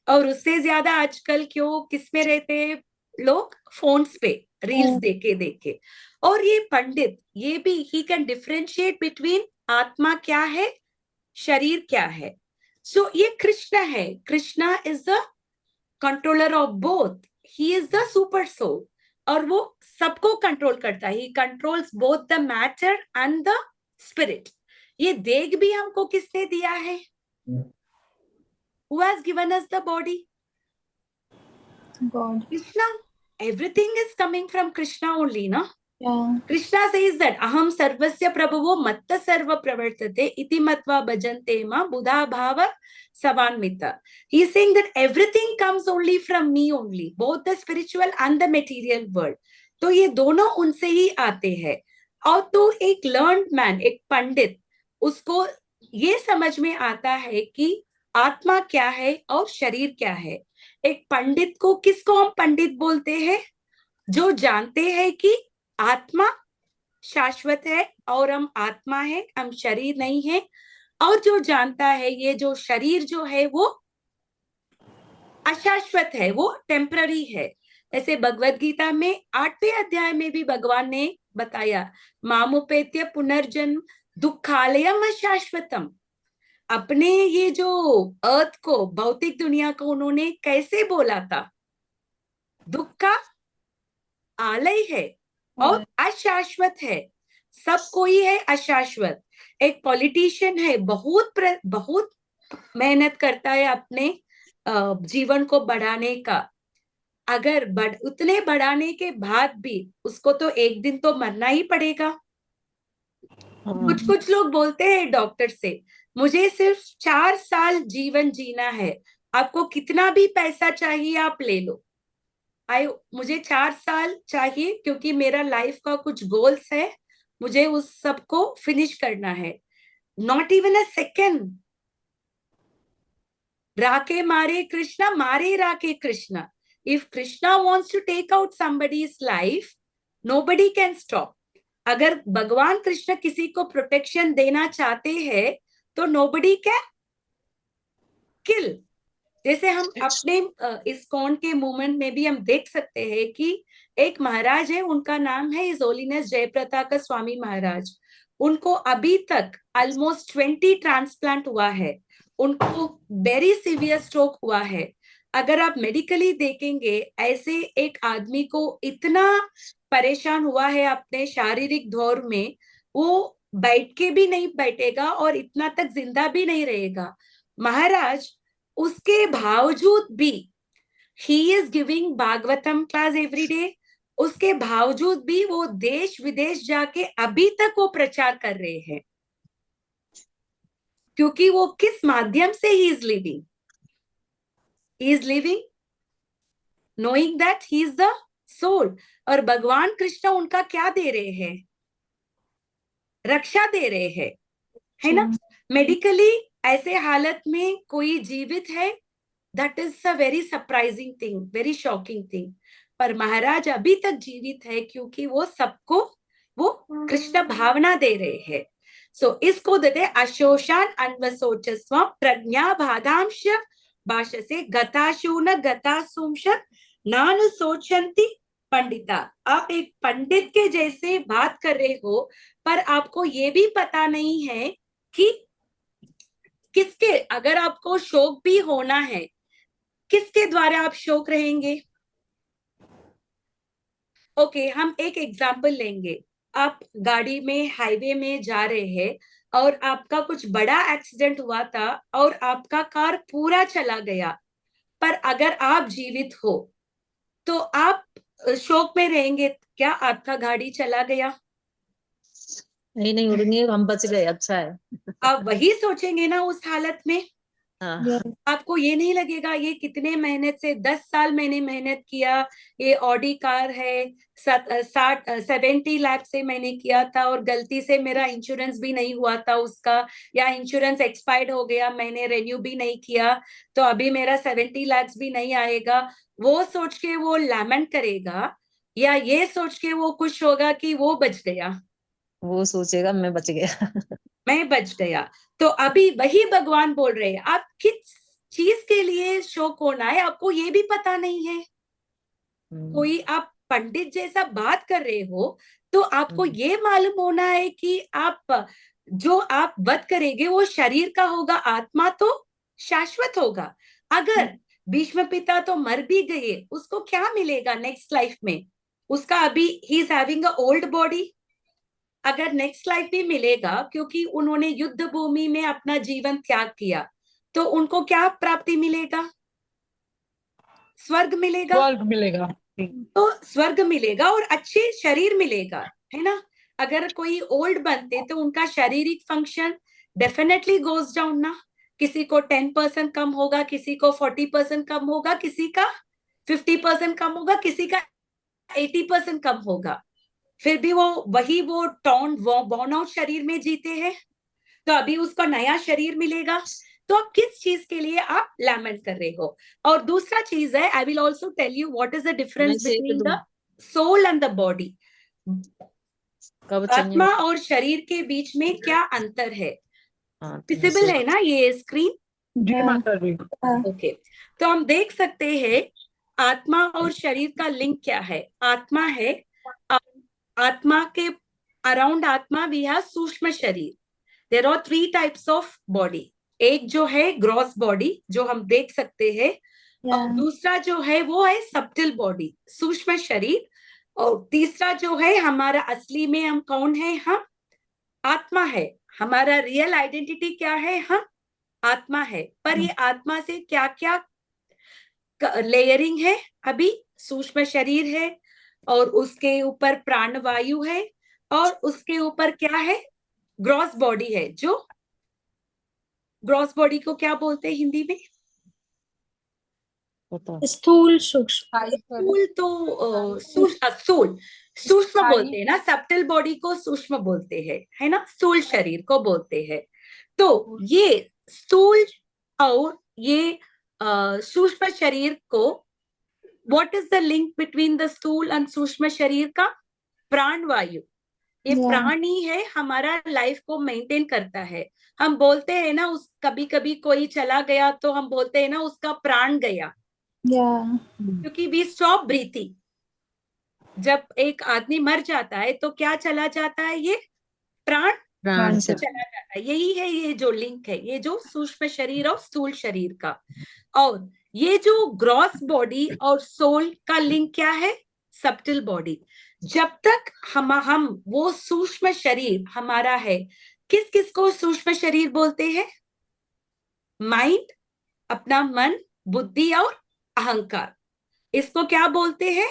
और उससे ज्यादा आजकल क्यों किस में रहते हैं लोग? फोन्स पे रील्स देखे देखे। और ये पंडित ये भी ही कैन डिफरेंशिएट बिटवीन आत्मा क्या है, शरीर क्या है। सो ये कृष्ण है। Krishna is the controller of both. He is the super soul और वो सबको कंट्रोल करता है। He controls both the matter and the spirit. ये देह भी हमको किसने दिया है? Who has given us the body? God. Krishna. Everything is coming from Krishna only, na? Yeah. Krishna says that aham sarvasya prabhavo matta sarva pravartate iti matva bhajante ma buddha bhava savanmita. He is saying that everything comes only from me only, both the spiritual and the material world. तो ये दोनों उनसे ही आते हैं। और तो एक learned man, एक पंडित, उसको ये समझ में आता है कि आत्मा क्या है और शरीर क्या है। एक पंडित को, किसको हम पंडित बोलते हैं? जो जानते हैं कि आत्मा शाश्वत है और हम आत्मा है, हम शरीर नहीं है। और जो जानता है ये जो शरीर जो है वो अशाश्वत है, वो टेम्पररी है। ऐसे भगवत गीता में 8वें अध्याय में भी भगवान ने बताया, मामुपेत्य पुनर्जन्म दुखालयम अशाश्वतम। अपने ये जो अर्थ को, भौतिक दुनिया को उन्होंने कैसे बोला था? दुख का आलय है और अशाश्वत है। सब कोई है अशाश्वत। एक पॉलिटिशियन है, बहुत मेहनत करता है अपने जीवन को बढ़ाने का। अगर उतने बढ़ाने के बाद भी उसको तो एक दिन तो मरना ही पड़ेगा। कुछ लोग बोलते हैं डॉक्टर से, मुझे सिर्फ 4 साल जीवन जीना है, आपको कितना भी पैसा चाहिए आप ले लो। मुझे 4 साल चाहिए क्योंकि मेरा लाइफ का कुछ गोल्स है, मुझे उस सबको फिनिश करना है। not even a second. Rake mare Krishna, mare rake Krishna. If Krishna wants to take out somebody's life, nobody can stop. अगर भगवान कृष्ण किसी को प्रोटेक्शन देना चाहते हैं तो nobody can kill. जैसे हम अपने इस्कॉन के मूवमेंट में भी हम देख सकते हैं कि एक महाराज है, उनका नाम है हिज होलीनेस जयप्रताप स्वामी महाराज. उनको अभी तक ऑलमोस्ट 20 ट्रांसप्लांट हुआ है. उनको वेरी सीवियर स्ट्रोक हुआ है. अगर आप मेडिकली देखेंगे, ऐसे एक आदमी को इतना परेशान हुआ है अपने शारीरिक दौर में, वो बैठ के भी नहीं बैठेगा और इतना तक जिंदा भी नहीं रहेगा. महाराज उसके बावजूद भी he is giving Bhagavatam class every day. उसके बावजूद भी वो देश विदेश जाके अभी तक वो प्रचार कर रहे हैं. क्योंकि वो किस माध्यम से he is living knowing that he is the soul. और भगवान कृष्ण उनका क्या दे रहे हैं? रक्षा दे रहे हैं, है ना. मेडिकली ऐसे हालत में कोई जीवित है, that is a very surprising thing, very shocking thing. पर महाराज अभी तक जीवित है क्योंकि वो सबको वो कृष्ण भावना दे रहे हैं. सो इसको देते अशोषान अन्वसोचस्व प्रज्ञा बाधांश भाषसे गताशून गतासुंश नानु सोचंती पंडिता. आप एक पंडित के जैसे बात कर रहे हो, पर आपको ये भी पता नहीं है कि किसके, अगर आपको शोक भी होना है, किसके द्वारा आप शोक रहेंगे. ओके, हम एक एग्जाम्पल लेंगे. आप गाड़ी में हाईवे में जा रहे हैं और आपका कुछ बड़ा एक्सीडेंट हुआ था और आपका कार पूरा चला गया, पर अगर आप जीवित हो तो आप शोक में रहेंगे क्या? आपका गाड़ी चला गया, नहीं उड़ेंगे, हम बच गए, अच्छा है. आप वही सोचेंगे ना उस हालत में. हाँ. आपको ये नहीं लगेगा ये कितने मेहनत से 10 साल मैंने मेहनत किया, ये ऑडी कार है 70 लाख से मैंने किया था और गलती से मेरा इंश्योरेंस भी नहीं हुआ था उसका, या इंश्योरेंस एक्सपायर्ड हो गया, मैंने रेन्यू भी नहीं किया, तो अभी मेरा 70 लाख भी नहीं आएगा. वो सोच के वो लैमेंट करेगा या ये सोच के वो खुश होगा कि वो बच गया? वो सोचेगा मैं बच गया. मैं बच गया. तो अभी वही भगवान बोल रहे हैं, आप किस चीज के लिए शोक होना है आपको ये भी पता नहीं है. कोई आप पंडित जैसा बात कर रहे हो तो आपको ये मालूम होना है कि आप जो आप वध करेंगे वो शरीर का होगा, आत्मा तो शाश्वत होगा. अगर भीष्म पिता तो मर भी गए, उसको क्या मिलेगा नेक्स्ट लाइफ में? उसका अभी he is having a old body. अगर नेक्स्ट लाइफ भी मिलेगा क्योंकि उन्होंने युद्ध भूमि में अपना जीवन त्याग किया, तो उनको क्या प्राप्ति मिलेगा? स्वर्ग मिलेगा. स्वर्ग मिलेगा. तो स्वर्ग मिलेगा और अच्छे शरीर मिलेगा, है ना. अगर कोई ओल्ड बनते तो उनका शारीरिक फंक्शन डेफिनेटली गोज डाउन ना. किसी को 10% कम होगा, किसी को 40% कम होगा, किसी का 50% कम होगा, किसी का 80% कम होगा. फिर भी वो टॉन बॉर्न आउट शरीर में जीते हैं, तो अभी उसको नया शरीर मिलेगा. तो आप किस चीज के लिए आप लैमेंट कर रहे हो? और दूसरा चीज है, I will also tell you what is the difference between the soul and the body. आत्मा और शरीर के बीच में क्या अंतर है? विजिबल है ना ये स्क्रीन? जी माता जी. ओके, तो हम देख सकते हैं आत्मा और शरीर का लिंक क्या है. आत्मा है, आत्मा के अराउंड आत्मा वी हैव सूक्ष्म शरीर. There are 3 types of body. एक जो है ग्रॉस बॉडी जो हम देख सकते हैं, और दूसरा जो है वो है सबटिल बॉडी, सूक्ष्म शरीर, और तीसरा जो है हमारा असली में हम कौन है? हम आत्मा है. हमारा रियल आइडेंटिटी क्या है? हम आत्मा है. पर ये आत्मा से क्या क्या लेयरिंग है? अभी सूक्ष्म शरीर है और उसके ऊपर प्राणवायु है और उसके ऊपर क्या है? ग्रॉस बॉडी है. जो ग्रॉस बॉडी को क्या बोलते हैं हिंदी में? स्थूल सूक्ष्म. स्थूल तो सूक्ष्म बोलते हैं ना. सबटिल बॉडी को सूक्ष्म बोलते हैं, है ना. स्थूल शरीर को बोलते हैं. तो ये स्थूल और ये सूक्ष्म शरीर को, what is the link between the स्थूल एंड सूक्ष्म शरीर का? प्राण वायु। ये Yeah. प्राण ही है, हमारा लाइफ को मेंटेन करता है। हम बोलते हैं ना, उस कभी कभी कोई चला गया तो हम बोलते हैं ना उसका प्राण गया, Yeah. क्योंकि वी स्टॉप ब्रीथिंग। जब एक आदमी मर जाता है तो क्या चला जाता है? ये प्राण प्राण से चला जाता है। यही है ये जो लिंक है, ये जो सूक्ष्म शरीर और स्थूल शरीर का। और ये जो ग्रॉस बॉडी और सोल का लिंक क्या है? सब्टिल बॉडी। जब तक हम वो सूक्ष्म शरीर हमारा है, किस किस को सूक्ष्म शरीर बोलते हैं? माइंड, अपना मन, बुद्धि और अहंकार, इसको क्या बोलते हैं?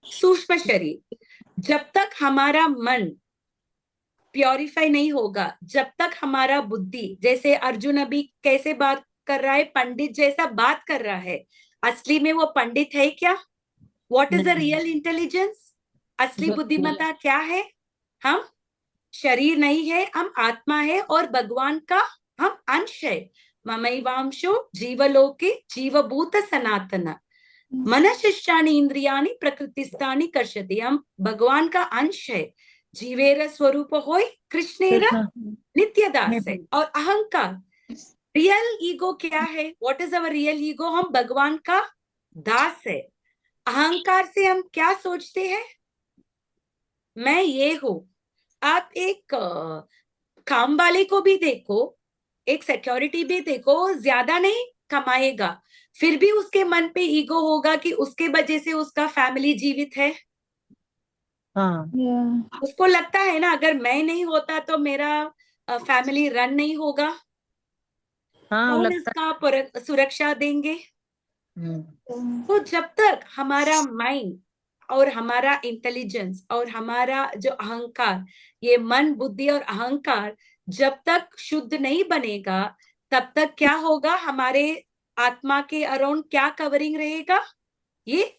सूक्ष्म शरीर। जब तक हमारा मन प्योरीफाई नहीं होगा, जब तक हमारा बुद्धि, जैसे अर्जुन अभी कैसे बात कर रहा है, पंडित जैसा बात कर रहा है, असली में वो पंडित है क्या? What is the real intelligence? असली बुद्धिमत्ता क्या है? हम शरीर नहीं है, हम आत्मा है और भगवान का हम अंश है। ममैवांशो जीवलोके जीवभूत सनातन मनशिष्टानि इंद्रियाणि प्रकृतिस्थानि कर्षति। हम भगवान का अंश है। जीवेर स्वरूप होय कृष्णेर नित्य दास है। और अहंकार, रियल ईगो क्या है? What is our real ego? हम भगवान का दास है। अहंकार से हम क्या सोचते हैं? मैं ये हूं। आप एक काम वाले को भी देखो, एक सिक्योरिटी भी देखो, ज्यादा नहीं कमाएगा, फिर भी उसके मन पे ईगो होगा कि उसके वजह से उसका फैमिली जीवित है। हाँ Yeah. उसको लगता है ना, अगर मैं नहीं होता तो मेरा फैमिली रन नहीं होगा, हाँ कौन लगता इसका सुरक्षा देंगे? हम्म, तो जब तक हमारा माइंड और हमारा इंटेलिजेंस और हमारा जो अहंकार, ये मन, बुद्धि और अहंकार जब तक शुद्ध नहीं बनेगा, तब तक क्या होगा? हमारे आत्मा के अराउंड क्या कवरिंग रहेगा? ये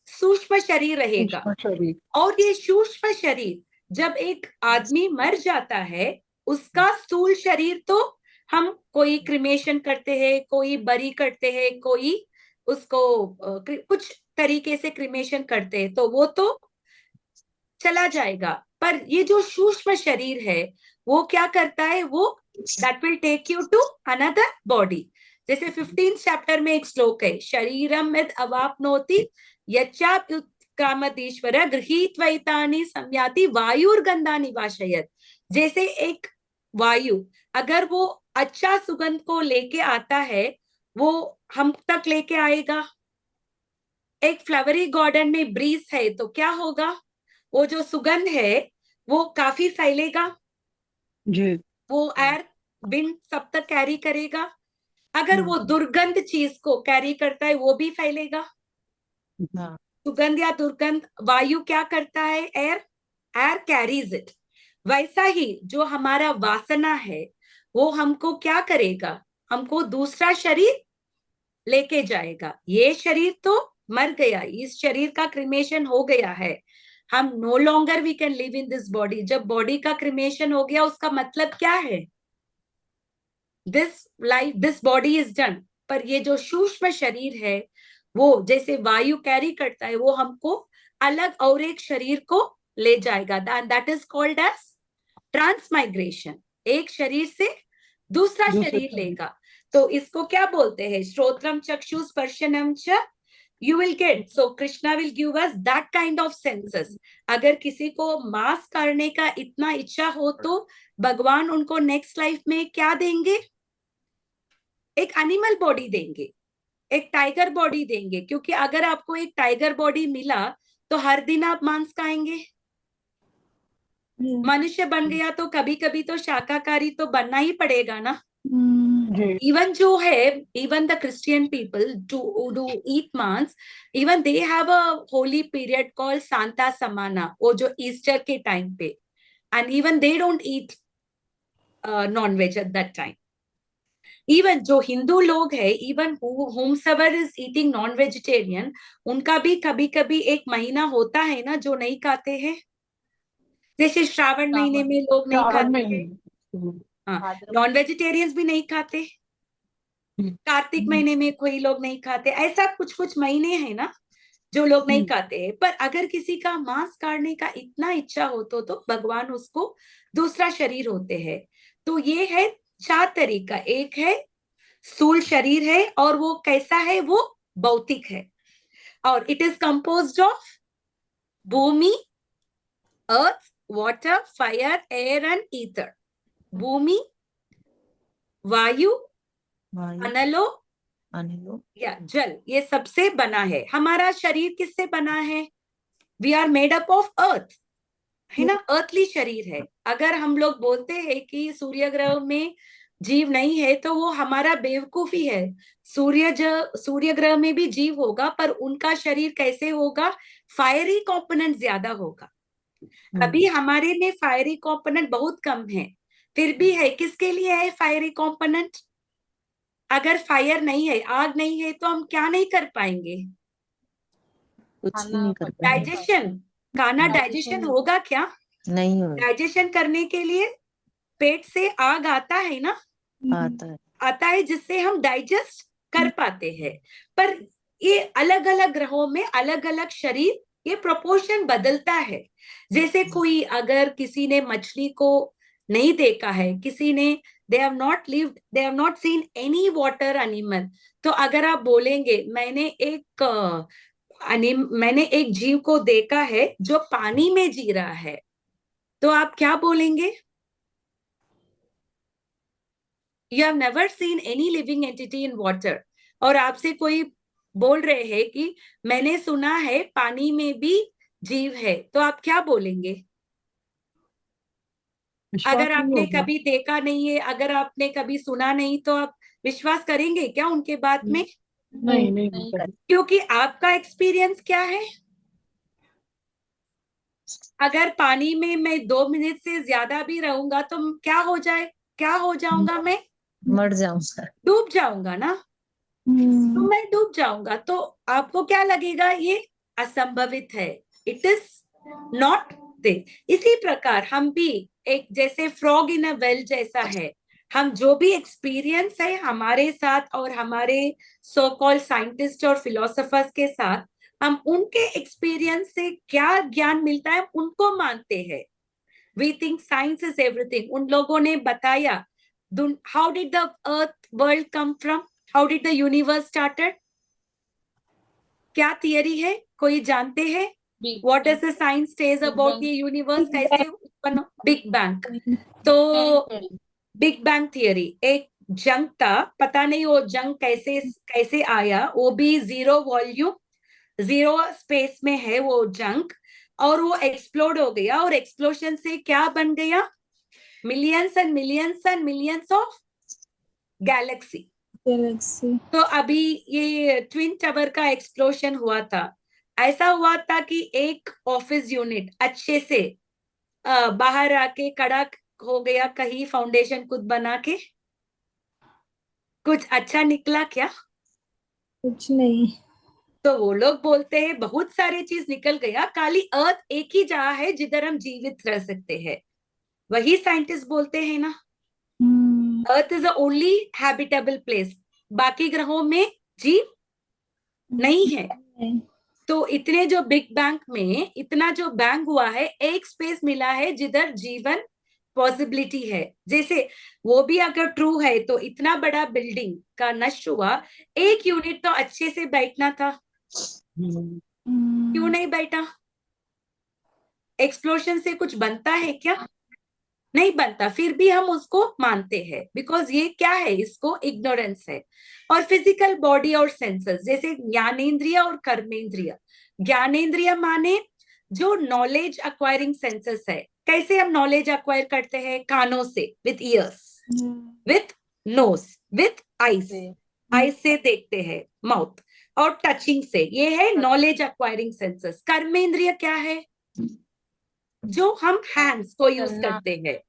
सूक्ष्म शरीर रहेगा। सूक्ष्म शरीर। और ये सूक्ष्म शरीर, जब एक आदमी मर जाता है, उसका स्थूल शरीर तो हम कोई क्रिमेशन करते हैं, कोई बरी करते हैं, कोई उसको कुछ तरीके से क्रिमेशन करते हैं, तो वो तो चला जाएगा। पर ये जो सूक्ष्म शरीर है, वो क्या करता है? वो that will take you to another body. जैसे 15 चैप्टर में एक श्लोक है, शरीरम यद अवाप्नोति यच्चाप्युत्क्रामतीश्वर गृहीत्वैतानि संयाति वायुर्गंधानि वाशयत्। जैसे एक वायु अगर वो अच्छा सुगंध को लेके आता है, वो हम तक लेके आएगा। एक फ्लावरी गार्डन में ब्रीज है तो क्या होगा? वो जो सुगंध है वो काफी फैलेगा, जी। वो एयर विंड सब तक कैरी करेगा। अगर वो दुर्गंध चीज को कैरी करता है, वो भी फैलेगा। हाँ सुगंध या दुर्गंध, वायु क्या करता है? Air carries it. वैसा ही जो हमारा वासना है, वो हमको क्या करेगा? हमको दूसरा शरीर लेके जाएगा। ये शरीर तो मर गया, इस शरीर का क्रिमेशन हो गया है, हम no longer we can live in this body. जब बॉडी का क्रिमेशन हो गया, उसका मतलब क्या है? This life, this body is done. पर ये जो सूक्ष्म शरीर है, वो जैसे वायु कैरी करता है, वो हमको अलग और एक शरीर को ले जाएगा। That is called as transmigration. एक शरीर से दूसरा शरीर लेगा। तो इसको क्या बोलते हैं? श्रोत्रम चक्षु स्पर्शनम च you will get. So Krishna will give us that kind of senses. अगर किसी को मास करने का इतना इच्छा हो, तो भगवान उनको नेक्स्ट लाइफ में क्या देंगे? एक एनिमल बॉडी देंगे, एक टाइगर बॉडी देंगे। क्योंकि अगर आपको एक टाइगर बॉडी मिला तो हर दिन आप मांस खाएंगे। मनुष्य बन गया तो कभी कभी तो शाकाहारी तो बनना ही पड़ेगा ना। इवन जो है, even the Christian people do eat मांस, even they have a holy period called सांता समाना, वो जो ईस्टर के टाइम पे, and even they don't eat non veg at that time. Even जो हिंदू लोग है, even whomsoever is eating non vegetarian, उनका भी कभी कभी एक महीना होता है ना जो नहीं खाते हैं। जैसे श्रावण महीने में लोग नहीं खाते हैं, हाँ, नॉन वेजिटेरियंस भी नहीं खाते, कार्तिक महीने में कोई लोग नहीं खाते, ऐसा कुछ कुछ महीने हैं ना जो लोग नहीं खाते हैं। पर अगर किसी का मांस काटने का इतना इच्छा हो तो भगवान उसको दूसरा शरीर होते हैं। तो ये है 4 तरीका। एक है स्थूल शरीर है, और वो कैसा है, वो भौतिक है, और इट इज कंपोज्ड ऑफ भूमि, earth, water, fire, air and ether. भूमि, वायु, अनलो या जल, ये सबसे बना है। हमारा शरीर किससे बना है? We are made up of earth, है ना, अर्थली शरीर है। अगर हम लोग बोलते हैं कि सूर्य ग्रह में जीव नहीं है तो वो हमारा बेवकूफी है। सूर्य ग्रह में भी जीव होगा, पर उनका शरीर कैसे होगा? फायरी कंपोनेंट ज्यादा होगा। अभी हमारे में फायरी कंपोनेंट बहुत कम है, फिर भी है। किसके लिए है फायरी कंपोनेंट? अगर फायर नहीं है, आग नहीं है, तो हम क्या नहीं कर पाएंगे? कुछ भी नहीं कर पाएंगे, डाइजेशन, खाना डाइजेशन होगा क्या? नहीं होगा, डाइजेशन करने के लिए पेट से आग आता है ना, आता है, जिससे हम डाइजेस्ट कर पाते हैं। पर ये अलग अलग ग्रहों में अलग अलग शरीर, ये प्रोपोर्शन बदलता है। जैसे कोई, अगर किसी ने मछली को नहीं देखा है, किसी ने they have not lived, they have not seen any water animal, तो अगर आप बोलेंगे मैंने एक जीव को देखा है जो पानी में जी रहा है, तो आप क्या बोलेंगे? You have never seen any living entity in water. और आपसे कोई बोल रहे हैं कि मैंने सुना है पानी में भी जीव है, तो आप क्या बोलेंगे? अगर आपने कभी देखा नहीं है, अगर आपने कभी सुना नहीं, तो आप विश्वास करेंगे क्या उनके बात में? नहीं क्योंकि आपका एक्सपीरियंस क्या है? अगर पानी में मैं 2 मिनट से ज्यादा भी रहूंगा तो क्या हो जाऊंगा? मैं मर जाऊंगा, डूब जाऊंगा ना। तो मैं डूब जाऊंगा, तो आपको क्या लगेगा? ये असंभवित है, इट इज नॉट थिंग। इसी प्रकार हम भी एक जैसे फ्रॉग इन अ वेल जैसा है। हम जो भी एक्सपीरियंस है हमारे साथ और हमारे सो कॉल्ड साइंटिस्ट और फिलोसोफर्स के साथ, हम उनके एक्सपीरियंस से क्या ज्ञान मिलता है उनको मानते हैं। We think science is everything. उन लोगों ने बताया how did the earth world come from, how did the universe started. क्या थियरी है, कोई जानते हैं? What does the science says about ये यूनिवर्स कैसे उत्पन्न? Big bang. तो बिग बैंग थियरी एक जंग था, पता नहीं वो जंग कैसे कैसे आया, वो भी 0 वॉल्यूम 0 स्पेस में है वो जंग, और वो एक्सप्लोड हो गया, और एक्सप्लोजन से क्या बन गया? Millions and millions and millions of Galaxy. तो अभी ये ट्विन टावर का एक्सप्लोजन हुआ था, ऐसा हुआ था कि एक ऑफिस यूनिट अच्छे से बाहर आके खड़ा हो गया, कहीं फाउंडेशन खुद बना के। कुछ अच्छा निकला क्या? कुछ नहीं। तो वो लोग बोलते हैं बहुत सारी चीज निकल गया, खाली अर्थ एक ही जगह है जिधर हम जीवित रह सकते हैं। वही साइंटिस्ट बोलते हैं ना, earth is the only habitable place, बाकी ग्रहों में जीव नहीं है। तो इतने जो बिग बैंग में इतना जो बैंग हुआ है, एक स्पेस मिला है जिधर जीवन पॉसिबिलिटी है। जैसे वो भी अगर ट्रू है तो इतना बड़ा बिल्डिंग का नष्ट हुआ, एक यूनिट तो अच्छे से बैठना था, क्यों नहीं बैठा? एक्सप्लोजन से कुछ बनता है क्या? नहीं बनता, फिर भी हम उसको मानते हैं, बिकॉज ये क्या है, इसको इग्नोरेंस है। और फिजिकल बॉडी और सेंसेस, जैसे ज्ञानेंद्रिय और कर्मेंद्रिय। ज्ञानेंद्रिय माने जो नॉलेज अक्वायरिंग सेंसेस है। कैसे हम नॉलेज अक्वायर करते हैं? कानों से, with ears, with nose, with eyes, eyes से देखते हैं, माउथ, और टचिंग से, ये है नॉलेज अक्वायरिंग सेंसेस। कर्मेंद्रिय क्या है? जो हम हैंड्स को यूज करते हैं,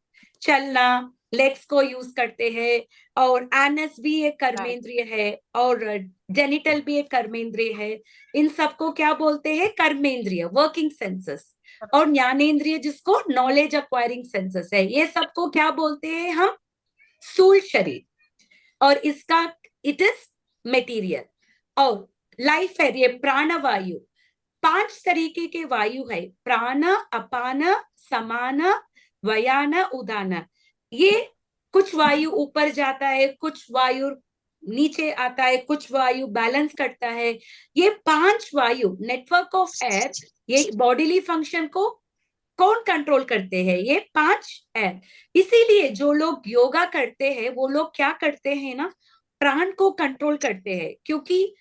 चलना, लेग्स को यूज करते हैं, और एनस भी एक कर्मेंद्रिय है, और जेनिटल भी एक कर्मेंद्रिय है। इन सबको क्या बोलते हैं? कर्मेंद्रिय, वर्किंग सेंसेस। और ज्ञानेंद्रिय जिसको नॉलेज अक्वायरिंग सेंसेस है, ये सबको क्या बोलते हैं हम? स्थूल शरीर, और इसका इट इज मटेरियल। और लाइफ है ये प्राणवायु, 5 तरीके के वायु है, प्राण, अपान, समान, व्यान, उदान। ये कुछ वायु ऊपर जाता है, कुछ वायु नीचे आता है, कुछ वायु बैलेंस करता है। ये 5 वायु नेटवर्क ऑफ एयर, ये बॉडीली फंक्शन को कौन कंट्रोल करते हैं? ये 5 एयर। इसीलिए जो लोग योगा करते हैं वो लोग क्या करते हैं ना, प्राण को कंट्रोल करते हैं। क्योंकि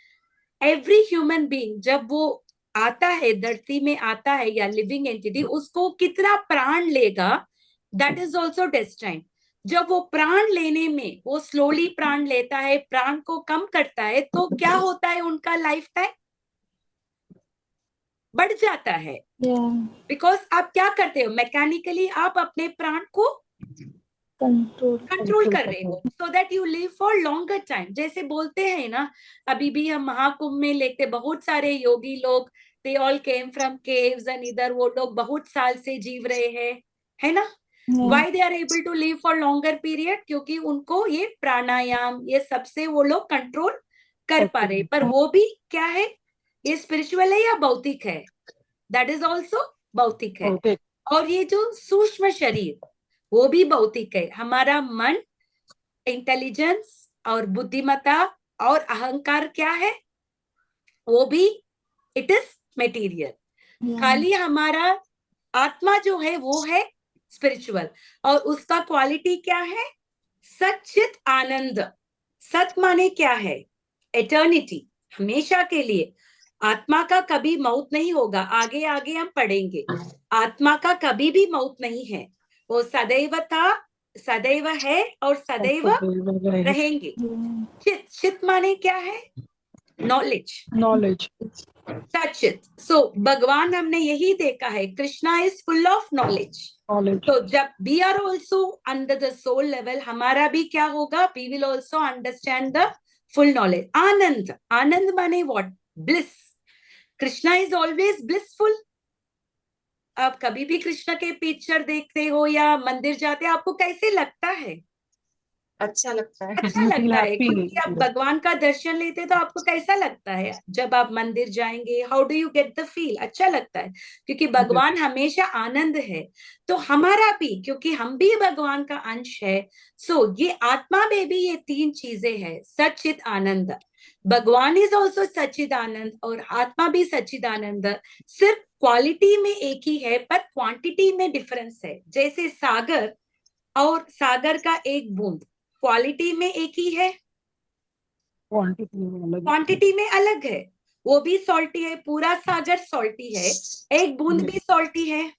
एवरी ह्यूमन बीइंग जब वो आता है, धरती में आता है या लिविंग एंटिटी, उसको कितना प्राण लेगा दैट इज ऑल्सो डेस्टाइन्ड। जब वो प्राण लेने में वो स्लोली प्राण लेता है, प्राण को कम करता है, तो क्या होता है? उनका लाइफ टाइम बढ़ जाता है। बिकॉज आप क्या करते हो? मैकेनिकली आप अपने प्राण को कंट्रोल कर रहे हो, so that you live for longer time. जैसे बोलते हैं ना, अभी भी हम महाकुंभ में लेते बहुत सारे योगी लोग, they all came from caves and इधर वो लोग बहुत साल से जीव रहे हैं, है ना? Why they are able to live for longer period? क्योंकि उनको ये प्राणायाम ये सबसे वो लोग कंट्रोल कर पा रहे। पर वो भी क्या है? ये स्पिरिचुअल है या भौतिक है? दैट इज ऑल्सो भौतिक है। और ये जो सूक्ष्म शरीर वो भी भौतिक है। हमारा मन, इंटेलिजेंस और बुद्धिमत्ता और अहंकार क्या है? वो भी इट इज मटेरियल। खाली हमारा आत्मा जो है वो है स्पिरिचुअल, और उसका क्वालिटी क्या है? सच्चित आनंद। सत माने क्या है? एटर्निटी, हमेशा के लिए। आत्मा का कभी मौत नहीं होगा, आगे आगे हम पढ़ेंगे। आत्मा का कभी भी मौत नहीं है, वो सदैव था, सदैव है और सदैव रहेंगे। चित, चित माने क्या है? नॉलेज। सचित। सो भगवान हमने यही देखा है, Krishna is full of knowledge. तो जब we are also under the soul level, हमारा भी क्या होगा? We will also understand the full knowledge. आनंद, आनंद माने what? Bliss. Krishna is always blissful. आप कभी भी कृष्ण के पिक्चर देखते हो या मंदिर जाते हो, आपको कैसे लगता है? अच्छा लगता है। अच्छा लगता है। क्योंकि आप भगवान का दर्शन लेते हैं तो आपको कैसा लगता है? जब आप मंदिर जाएंगे, how do you get the feel? अच्छा लगता है, क्योंकि भगवान हमेशा आनंद है। तो हमारा भी, क्योंकि हम भी भगवान का अंश है, सो ये आत्मा में भी ये 3 चीजें हैं, सच्चित आनंद। भगवान इज ऑल्सो सच्चिद आनंद और आत्मा भी सच्चिद आनंद। सिर्फ क्वालिटी में एक ही है पर क्वांटिटी में डिफरेंस है। जैसे सागर और सागर का एक बूंद क्वालिटी में एक ही है, क्वांटिटी में अलग है। वो भी सॉल्टी है, पूरा सागर सॉल्टी है, एक बूंद भी सॉल्टी है।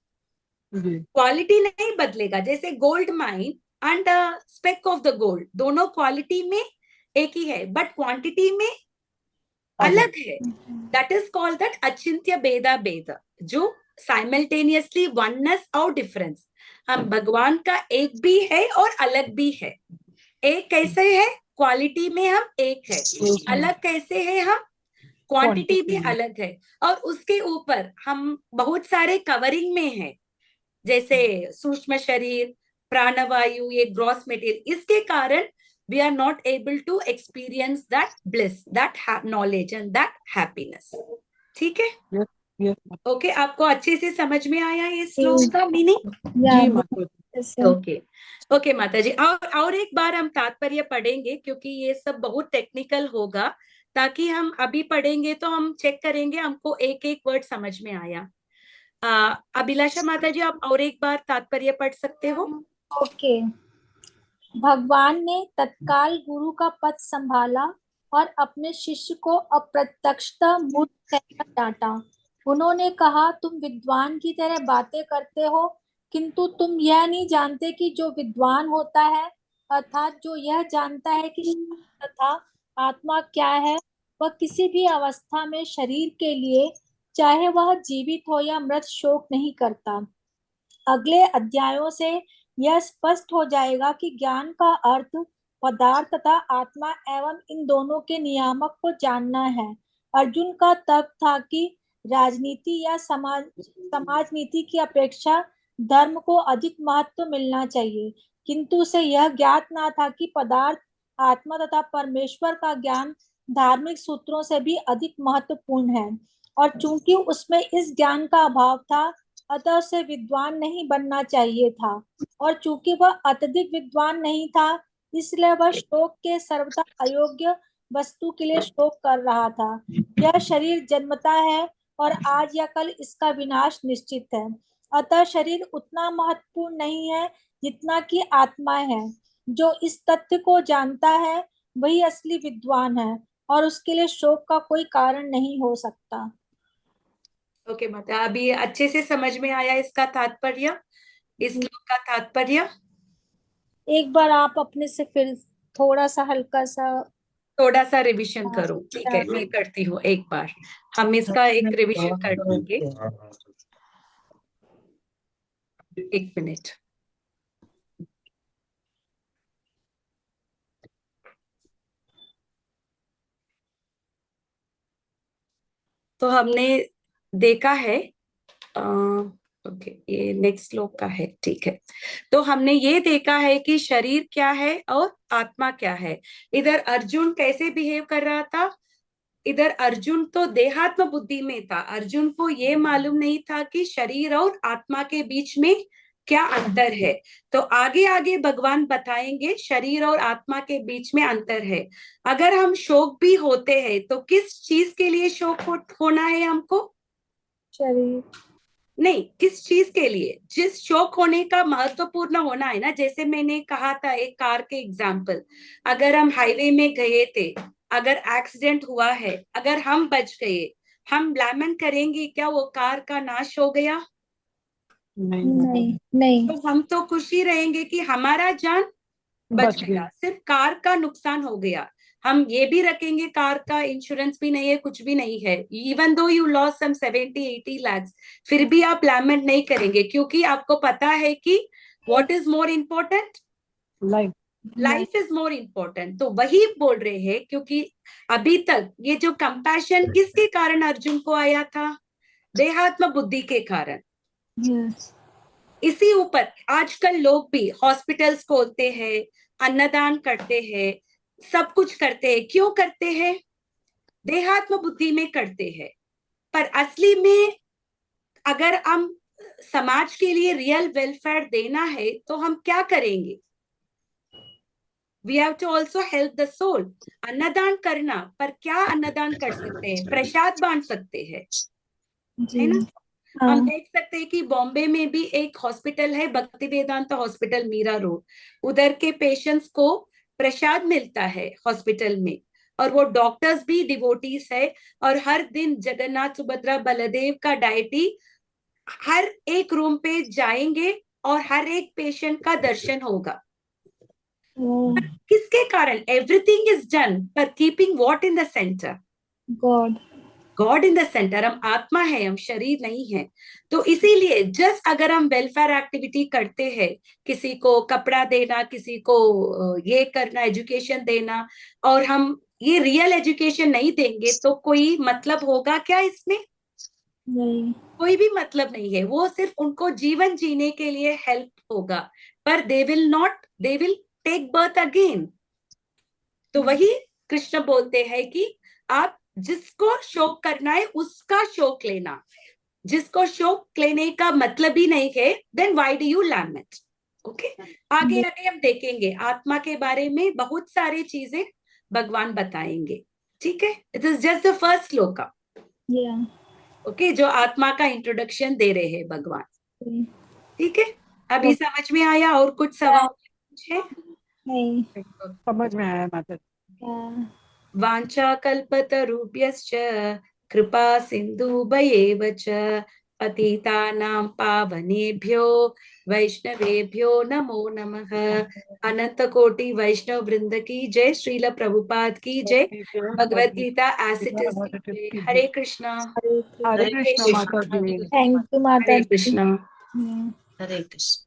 क्वालिटी नहीं बदलेगा। जैसे gold mine and speck of the gold, दोनों क्वालिटी में एक ही है बट क्वांटिटी में अलग है। दैट इज कॉल्ड दैट अचिंत्य भेदा भेद, जो साइमल्टेनियसली वननेस और डिफरेंस। हम भगवान का एक भी है और अलग भी है। एक कैसे है? क्वालिटी में हम एक है। अलग कैसे है? हम क्वांटिटी में अलग है। और उसके ऊपर हम बहुत सारे कवरिंग में है, जैसे सूक्ष्म शरीर, प्राणवायु, ये ग्रॉस मटेरियल। इसके कारण we are not able to experience that bliss, that knowledge and that happiness. ठीक है? ओके, आपको अच्छे से समझ में आया ये श्लोक का मीनिंग? ओके ओके माता जी। और एक बार हम तात्पर्य पढ़ेंगे, क्योंकि ये सब बहुत टेक्निकल होगा, ताकि हम अभी पढ़ेंगे तो हम चेक करेंगे हमको एक एक वर्ड समझ में आया। अभिलाषा माता जी, आप और एक बार तात्पर्य पढ़ सकते हो? ओके। भगवान ने तत्काल गुरु का पद संभाला और अपने शिष्य को अप्रत्यक्षतः मूर्ख कहकर डांटा। उन्होंने कहा, तुम विद्वान की तरह बातें करते हो, किंतु तुम यह नहीं जानते कि जो विद्वान होता है, अर्थात जो यह जानता है कि तथा आत्मा क्या है, वह किसी भी अवस्था में शरीर के लिए, चाहे वह जीवित हो या मृत, शोक नहीं करता। अगले अध्यायों से यह स्पष्ट हो जाएगा कि ज्ञान का अर्थ पदार्थ तथा आत्मा एवं इन दोनों के नियामक को जानना है। अर्जुन का तर्क था कि राजनीति या समाज नीति की अपेक्षा धर्म को अधिक महत्व मिलना चाहिए, किंतु उसे यह ज्ञात ना था कि पदार्थ, आत्मा तथा परमेश्वर का ज्ञान धार्मिक सूत्रों से भी अधिक महत्वपूर्ण है। और चूंकि उसमें इस ज्ञान का अभाव था, अतः उसे विद्वान नहीं बनना चाहिए था। और चूंकि वह अत्यधिक विद्वान नहीं था, इसलिए वह शोक के सर्वथा अयोग्य वस्तु के लिए शोक कर रहा था। यह शरीर जन्मता है और आज या कल इसका विनाश निश्चित है। अतः शरीर उतना महत्वपूर्ण नहीं है जितना कि आत्मा है। जो इस तथ्य को जानता है वही असली विद्वान है, और उसके लिए शोक का कोई कारण नहीं हो सकता। ओके माता, अभी अच्छे से समझ में आया इसका तात्पर्य, इस श्लोक का तात्पर्य? एक बार आप अपने से फिर थोड़ा सा हल्का सा थोड़ा सा रिवीजन करो। ठीक है, मैं करती हूँ एक बार, हम इसका एक रिवीजन कर लेंगे। एक मिनट। तो हमने देखा है, ओके ये नेक्स्ट श्लोक का है, ठीक है। तो हमने ये देखा है कि शरीर क्या है और आत्मा क्या है। इधर अर्जुन कैसे बिहेव कर रहा था, इधर अर्जुन तो देहात्म बुद्धि में था। अर्जुन को ये मालूम नहीं था कि शरीर और आत्मा के बीच में क्या अंतर है। तो आगे आगे भगवान बताएंगे शरीर और आत्मा के बीच में अंतर है। अगर हम शोक भी होते हैं तो किस चीज के लिए शोक होना है हमको? शरीर नहीं, किस चीज के लिए? जिस शौक होने का महत्वपूर्ण होना है ना, जैसे मैंने कहा था एक कार के एग्जाम्पल, अगर हम हाईवे में गए थे, अगर एक्सीडेंट हुआ है, अगर हम बच गए, हम लैमेंट करेंगे क्या वो कार का नाश हो गया? नहीं नहीं। तो हम तो खुशी रहेंगे कि हमारा जान बच गया, सिर्फ कार का नुकसान हो गया। हम ये भी रखेंगे कार का इंश्योरेंस भी नहीं है, कुछ भी नहीं है, even though you loss some 70-80 lakhs, फिर भी आप लैमेंट नहीं करेंगे, क्योंकि आपको पता है कि what is more important? Life is more important. तो वही बोल रहे हैं, क्योंकि अभी तक ये जो कंपैशन किसके कारण अर्जुन को आया था? देहात्म बुद्धि के कारण। यस। इसी ऊपर आजकल लोग भी हॉस्पिटल्स खोलते हैं, अन्नदान करते हैं, सब कुछ करते हैं। क्यों करते हैं? देहात्म बुद्धि में करते हैं। पर असली में अगर हम समाज के लिए रियल वेलफेयर देना है तो हम क्या करेंगे? We have to also help the soul. अन्नदान करना, पर क्या अन्नदान कर सकते हैं? प्रसाद बांट सकते हैं, है ना? हम देख सकते हैं कि बॉम्बे में भी एक हॉस्पिटल है, भक्ति वेदांता हॉस्पिटल, मीरा रोड। उधर के पेशेंट्स को प्रसाद मिलता है हॉस्पिटल में, और वो डॉक्टर्स भी डिवोटीज है। और हर दिन जगन्नाथ सुभद्रा बलदेव का डायटी हर एक रूम पे जाएंगे और हर एक पेशेंट का दर्शन होगा। किसके कारण? एवरीथिंग इज डन पर keeping what in the centre? God. God in the centre. हम आत्मा है, हम शरीर नहीं है। तो इसीलिए जस्ट अगर हम वेलफेयर एक्टिविटी करते हैं, किसी को कपड़ा देना, किसी को ये करना, एजुकेशन देना, और हम ये रियल एजुकेशन नहीं देंगे तो कोई मतलब होगा क्या इसमें? नहीं। कोई भी मतलब नहीं है। वो सिर्फ उनको जीवन जीने के लिए हेल्प होगा, पर they will take birth again. तो वही कृष्ण बोलते हैं कि आप जिसको शोक करना है उसका शोक लेना। जिसको शोक लेने का मतलब ही नहीं है, then why do you lament? Okay, आगे आगे हम देखेंगे आत्मा के बारे में बहुत सारी चीजें भगवान बताएंगे। ठीक है, it is just the first श्लोक। ओके, जो आत्मा का इंट्रोडक्शन दे रहे हैं भगवान। ठीक है, अभी समझ में आया? और कुछ सवाल है? नहीं। समझ में आया माता। वाञ्छा कल्पतरुभ्यश्च कृपा सिन्धुभयेव च पतितानां पावनेभ्यो वैष्णवेभ्यो नमो नमः। अनंत कोटि वैष्णव वृंद की जय, श्रील प्रभुपाद की जय, Bhagavad Gita as it is. Hare Krishna. Hare Krishna माता जी। थैंक यू माता हरे जी। कृष्णा। हरे कृष्ण।